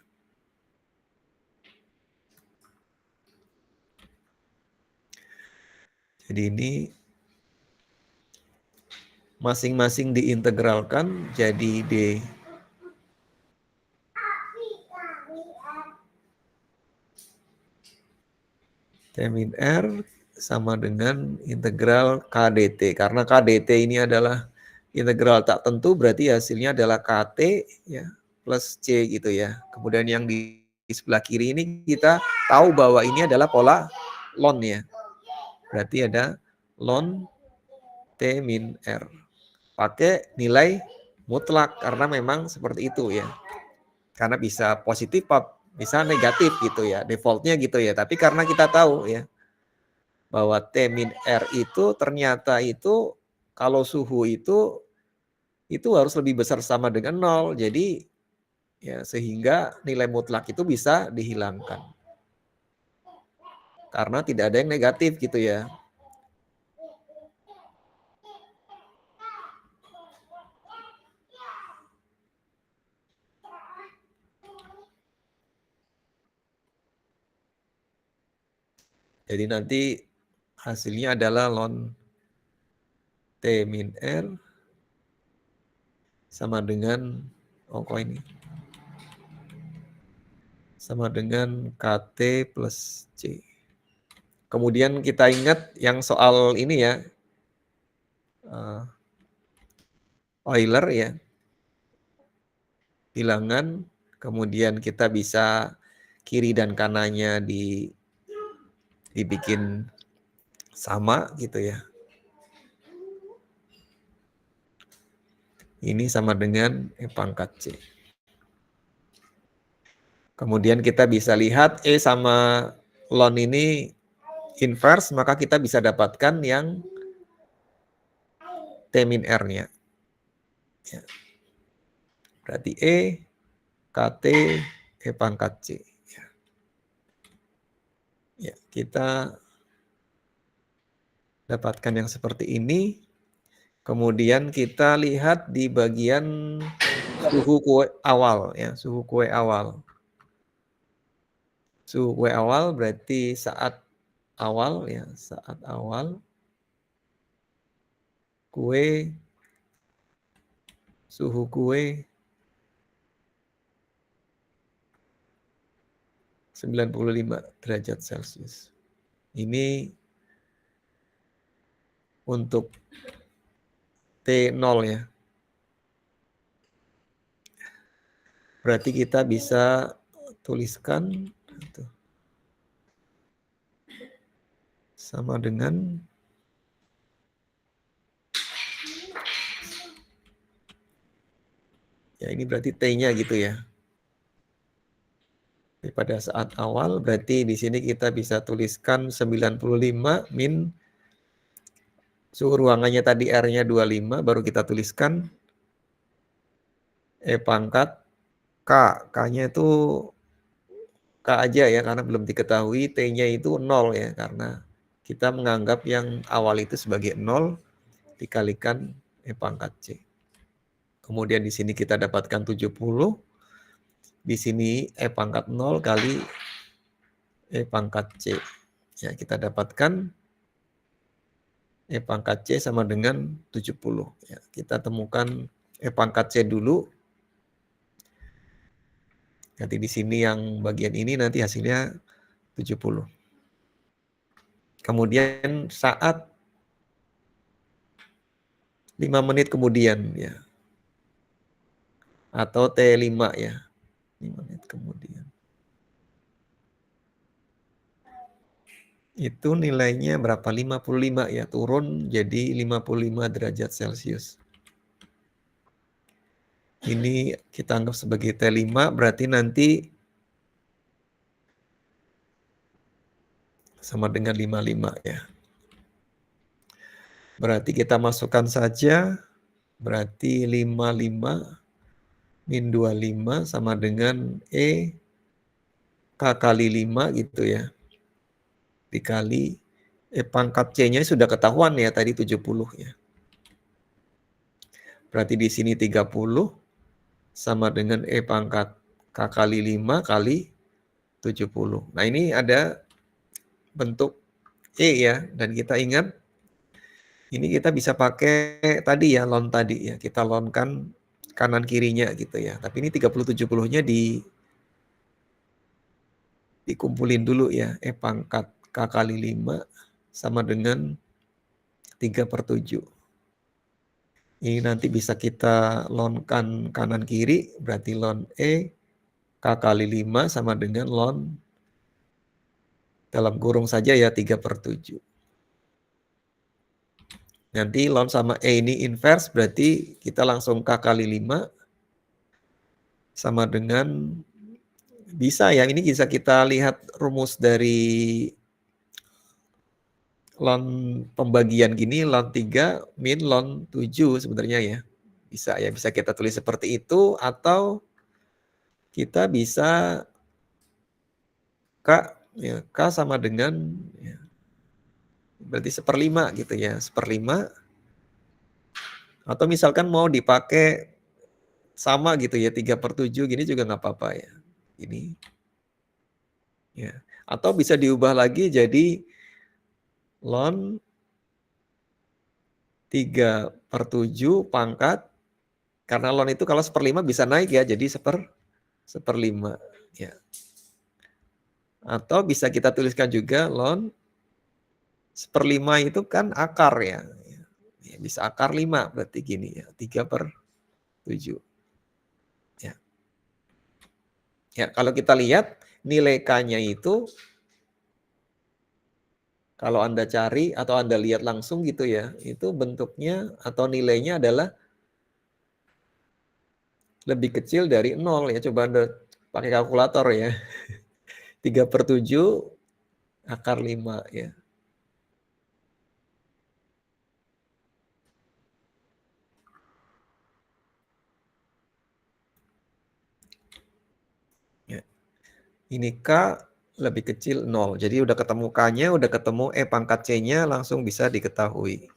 Jadi ini masing-masing diintegralkan jadi dy T min R sama dengan integral KDT. Karena KDT ini adalah integral tak tentu, berarti hasilnya adalah KT ya plus C gitu ya. Kemudian yang di sebelah kiri ini kita tahu bahwa ini adalah pola ln ya. Berarti ada ln T min R. Pakai nilai mutlak karena memang seperti itu ya. Karena bisa positif, bisa negatif gitu ya. Defaultnya gitu ya. Tapi karena kita tahu ya bahwa T min R itu ternyata itu kalau suhu itu harus lebih besar sama dengan 0. Jadi ya sehingga nilai mutlak itu bisa dihilangkan. Karena tidak ada yang negatif gitu ya. Jadi nanti hasilnya adalah ln T min R sama dengan ini sama dengan KT plus C. Kemudian kita ingat yang soal ini ya, Euler ya, bilangan, kemudian kita bisa kiri dan kanannya dibikin sama gitu ya. Ini sama dengan E pangkat C. Kemudian kita bisa lihat E sama ln ini inverse, maka kita bisa dapatkan yang T min R-nya. Ya. Berarti E, KT, E pangkat C. Ya, kita dapatkan yang seperti ini. Kemudian kita lihat di bagian suhu kue awal ya, suhu kue awal. Suhu kue awal berarti saat awal ya, saat awal kue, suhu kue 95 derajat Celcius. Ini untuk T0 ya. Berarti kita bisa tuliskan sama dengan ya, ini berarti T-nya gitu ya. Pada saat awal berarti di sini kita bisa tuliskan 95 min suhu ruangannya tadi R-nya 25, baru kita tuliskan E pangkat K. K-nya itu K aja ya karena belum diketahui, T-nya itu 0 ya karena kita menganggap yang awal itu sebagai 0 dikalikan E pangkat C. Kemudian di sini kita dapatkan 70. Di sini E pangkat 0 kali E pangkat C. Ya, kita dapatkan E pangkat C sama dengan 70. Ya, kita temukan E pangkat C dulu. Nanti di sini yang bagian ini nanti hasilnya 70. Kemudian saat 5 menit kemudian ya. Atau T5 ya. 5 menit kemudian. Itu nilainya berapa? 55 ya, turun jadi 55 derajat Celcius. Ini kita anggap sebagai T5, berarti nanti sama dengan 55 ya. Berarti kita masukkan saja, berarti 55 min 25 sama dengan E K kali 5 gitu ya. Dikali E pangkat C-nya sudah ketahuan ya tadi 70 ya. Berarti di sini 30 sama dengan E pangkat K kali 5 kali 70. Nah ini ada bentuk E ya. Dan kita ingat ini kita bisa pakai tadi ya, ln tadi ya. Kita lonkan kanan kirinya gitu ya. Tapi ini 30-70-nya dikumpulin dulu ya. E pangkat K kali 5 sama dengan 3/7. Ini nanti bisa kita lonkan kanan kiri, berarti ln E K kali 5 sama dengan ln dalam kurung saja ya 3/7. Nanti ln sama E ini inverse, berarti kita langsung K kali 5 sama dengan, bisa ya, ini bisa kita lihat rumus dari ln pembagian gini, ln 3 min ln 7 sebenarnya ya. Bisa ya, bisa kita tulis seperti itu, atau kita bisa K sama dengan ya, berarti 1/5 gitu ya, 1/5. Atau misalkan mau dipakai sama gitu ya, 3/7 gini juga nggak apa-apa ya. Ini. Ya. Atau bisa diubah lagi jadi ln 3/7 pangkat, karena ln itu kalau 1/5 bisa naik ya, jadi 1/5 ya. Atau bisa kita tuliskan juga ln 1/5 itu kan akar ya. Ya, bisa akar 5 berarti gini ya, 3/7. Ya. Ya, kalau kita lihat nilai K-nya itu, kalau Anda cari atau Anda lihat langsung gitu ya, itu bentuknya atau nilainya adalah lebih kecil dari 0 ya. Coba Anda pakai kalkulator ya. 3/7 akar 5 ya. Ya. Ini K lebih kecil 0. Jadi udah ketemu K-nya, udah ketemu E pangkat C-nya, langsung bisa diketahui.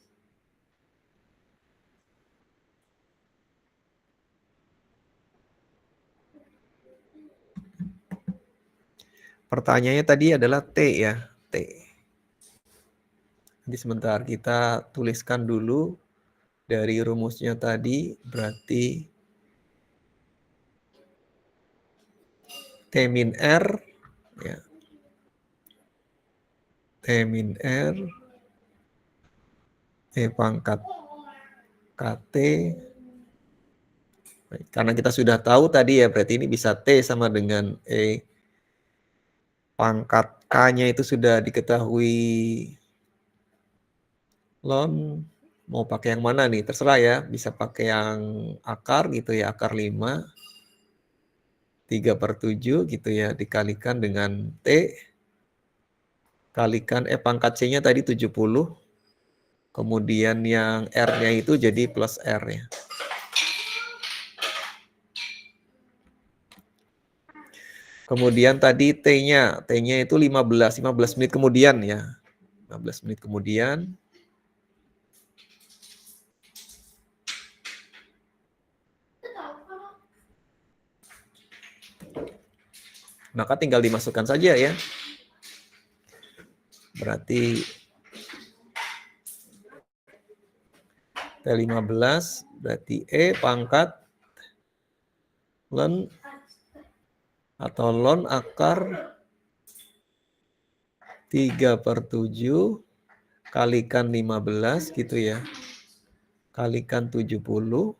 Pertanyaannya tadi adalah T ya, T. Jadi sebentar kita tuliskan dulu dari rumusnya tadi, berarti T min R ya. T min R E pangkat KT. Karena kita sudah tahu tadi ya, berarti ini bisa T sama dengan E pangkat K-nya itu sudah diketahui ln. Mau pakai yang mana nih? Terserah ya, bisa pakai yang akar gitu ya, akar 5. 3/7 gitu ya, dikalikan dengan T. Kalikan E pangkat C-nya tadi 70. Kemudian yang R-nya itu jadi plus R ya. Kemudian tadi T-nya itu 15 menit kemudian ya. 15 menit kemudian. Maka tinggal dimasukkan saja ya. Berarti T15 berarti E pangkat ln atau ln akar 3/7 kalikan 15 gitu ya. Kalikan 70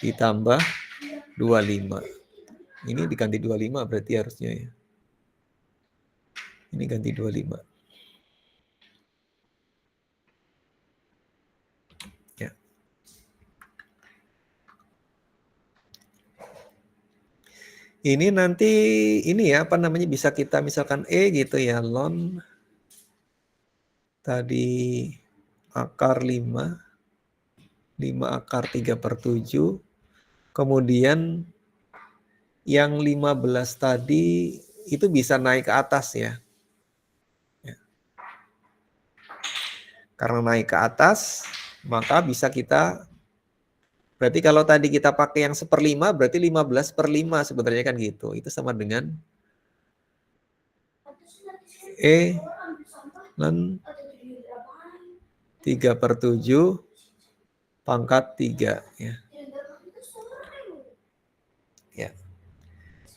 ditambah 25. Ini diganti 25 berarti harusnya ya. Ini ganti 25. Ya. Ini nanti ini ya, apa namanya, bisa kita misalkan E gitu ya, ln tadi akar 5 akar 3/7, kemudian yang 15 tadi itu bisa naik ke atas ya. Karena naik ke atas, maka bisa kita, berarti kalau tadi kita pakai yang 1/5, berarti 15/5 sebenarnya kan gitu. Itu sama dengan E ln 3/7 pangkat 3 ya. Ya.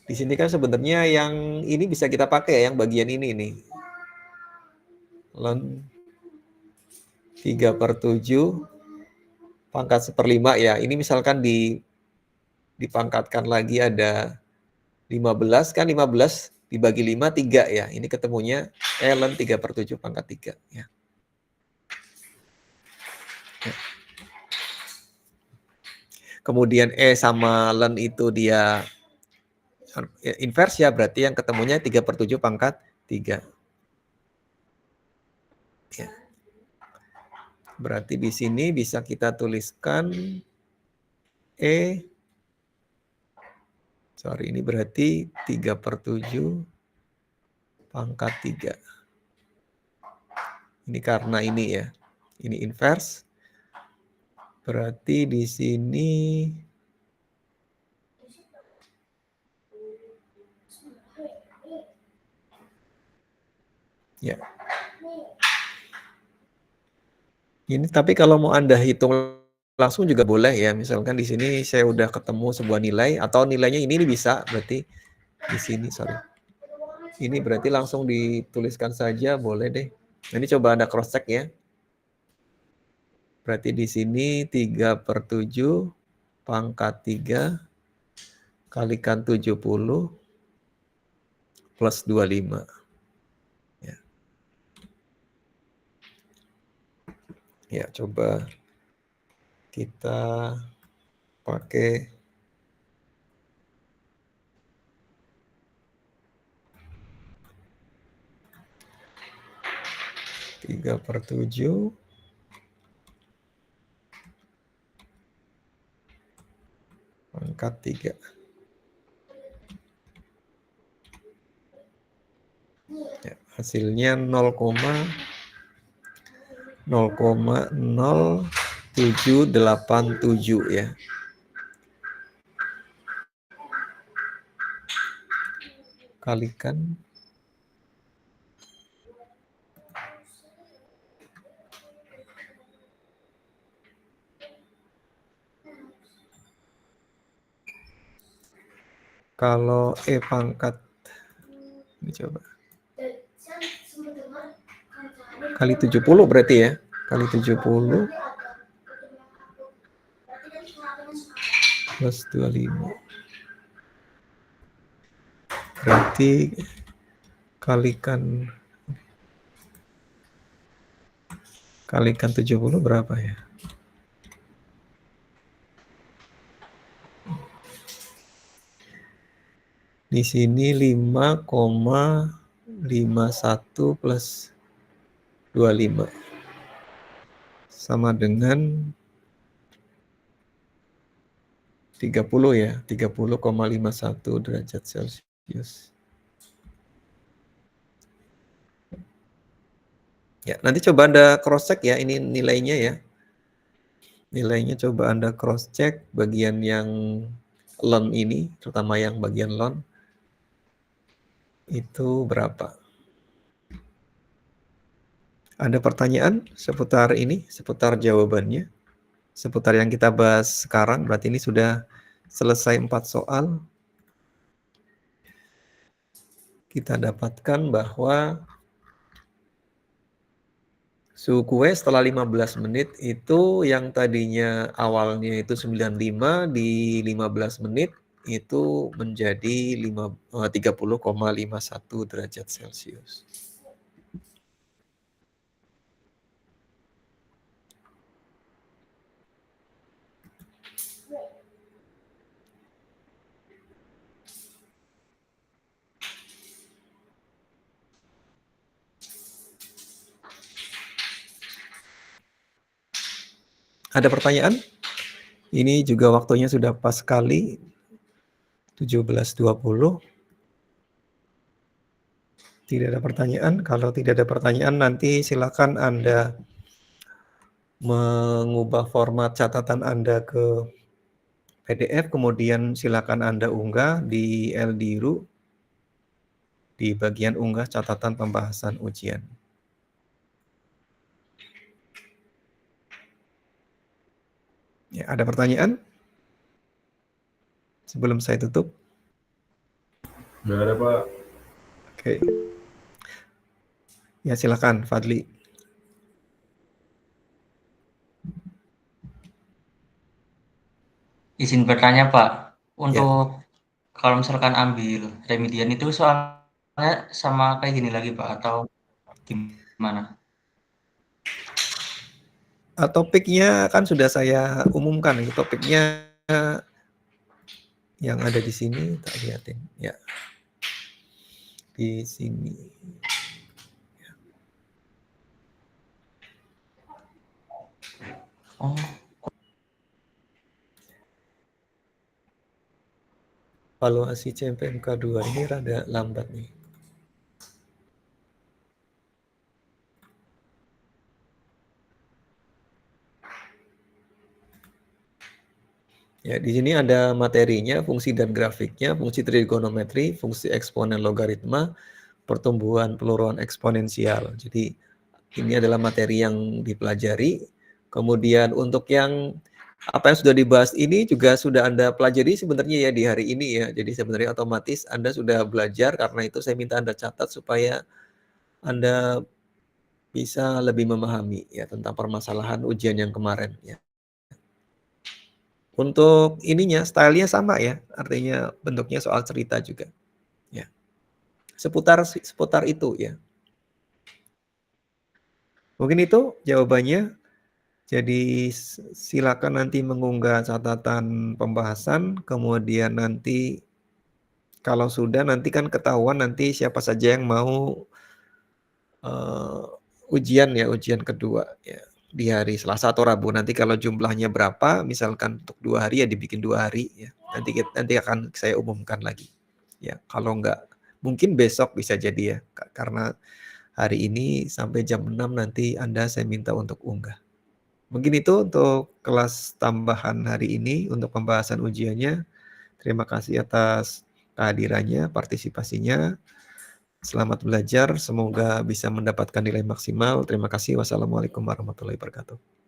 Di sini kan sebenarnya yang ini bisa kita pakai ya, yang bagian ini nih. ln 3/7 pangkat 1/5 ya. Ini misalkan dipangkatkan lagi ada 15, kan 15 dibagi 5, 3 ya. Ini ketemunya ln 3/7 pangkat 3 ya. Kemudian sama ln itu dia invers ya, berarti yang ketemunya 3/7 pangkat 3. Ya. Berarti di sini bisa kita tuliskan ini berarti 3/7 pangkat 3. Ini karena ini ya, ini invers. Berarti di sini ya. Ini tapi kalau mau Anda hitung langsung juga boleh ya. Misalkan di sini saya udah ketemu sebuah nilai atau nilainya ini bisa, berarti di sini ini berarti langsung dituliskan saja, boleh deh. Ini coba Anda cross check ya. Berarti di sini 3/7 pangkat 3 kalikan 70 plus 25. Ya. Ya, coba kita pakai 3/7 pangkat 3. Ya, hasilnya 0,0787 ya. Kalikan kalau pangkat ini coba kali 70 berarti ya, kali 70 plus 25 berarti kalikan 70 berapa ya? Di sini 5,51 plus 25 sama dengan 30 ya, 30,51 derajat Celcius. Ya, nanti coba Anda cross check ya, ini nilainya ya. Nilainya coba Anda cross check bagian yang ln ini, terutama yang bagian ln itu berapa. Ada pertanyaan seputar ini, seputar jawabannya, seputar yang kita bahas sekarang. Berarti ini sudah selesai 4 soal. Kita dapatkan bahwa suhu kue setelah 15 menit itu yang tadinya awalnya itu 95 di 15 menit itu menjadi 30,51 derajat Celcius. Ada pertanyaan? Ini juga waktunya sudah pas sekali, 17.20. Tidak ada pertanyaan. Kalau tidak ada pertanyaan, nanti silakan Anda mengubah format catatan Anda ke PDF, kemudian silakan Anda unggah di LDiru di bagian unggah catatan pembahasan ujian. Ya, ada pertanyaan? Sebelum saya tutup. Nggak ada, Pak. Oke. Ya, silakan Fadli. Izin bertanya Pak, Ya. untuk kalau misalkan ambil remedian itu soalnya sama kayak gini lagi Pak atau gimana? Topiknya kan sudah saya umumkan, itu topiknya yang ada di sini, tak lihatin. Ya, di sini. Oh, Evaluasi CPMK 2 ini rada lambat nih. Ya, di sini ada materinya, fungsi dan grafiknya, fungsi trigonometri, fungsi eksponen logaritma, pertumbuhan peluruhan eksponensial. Jadi ini adalah materi yang dipelajari. Kemudian untuk yang apa yang sudah dibahas ini juga sudah Anda pelajari sebenarnya ya di hari ini ya. Jadi sebenarnya otomatis Anda sudah belajar, karena itu saya minta Anda catat supaya Anda bisa lebih memahami ya tentang permasalahan ujian yang kemarin ya. Untuk ininya, stylenya sama ya, artinya bentuknya soal cerita juga. Ya. Seputar itu ya. Mungkin itu jawabannya. Jadi silakan nanti mengunggah catatan pembahasan, kemudian nanti kalau sudah nanti kan ketahuan nanti siapa saja yang mau ujian ya, ujian kedua ya di hari Selasa atau Rabu. Nanti kalau jumlahnya berapa, misalkan untuk 2 hari ya dibikin 2 hari ya. Nanti akan saya umumkan lagi. Ya, kalau enggak mungkin besok bisa jadi ya. Karena hari ini sampai jam 6 nanti saya minta untuk unggah. Mungkin itu untuk kelas tambahan hari ini untuk pembahasan ujiannya. Terima kasih atas kehadirannya, partisipasinya. Selamat belajar, semoga bisa mendapatkan nilai maksimal. Terima kasih. Wassalamualaikum warahmatullahi wabarakatuh.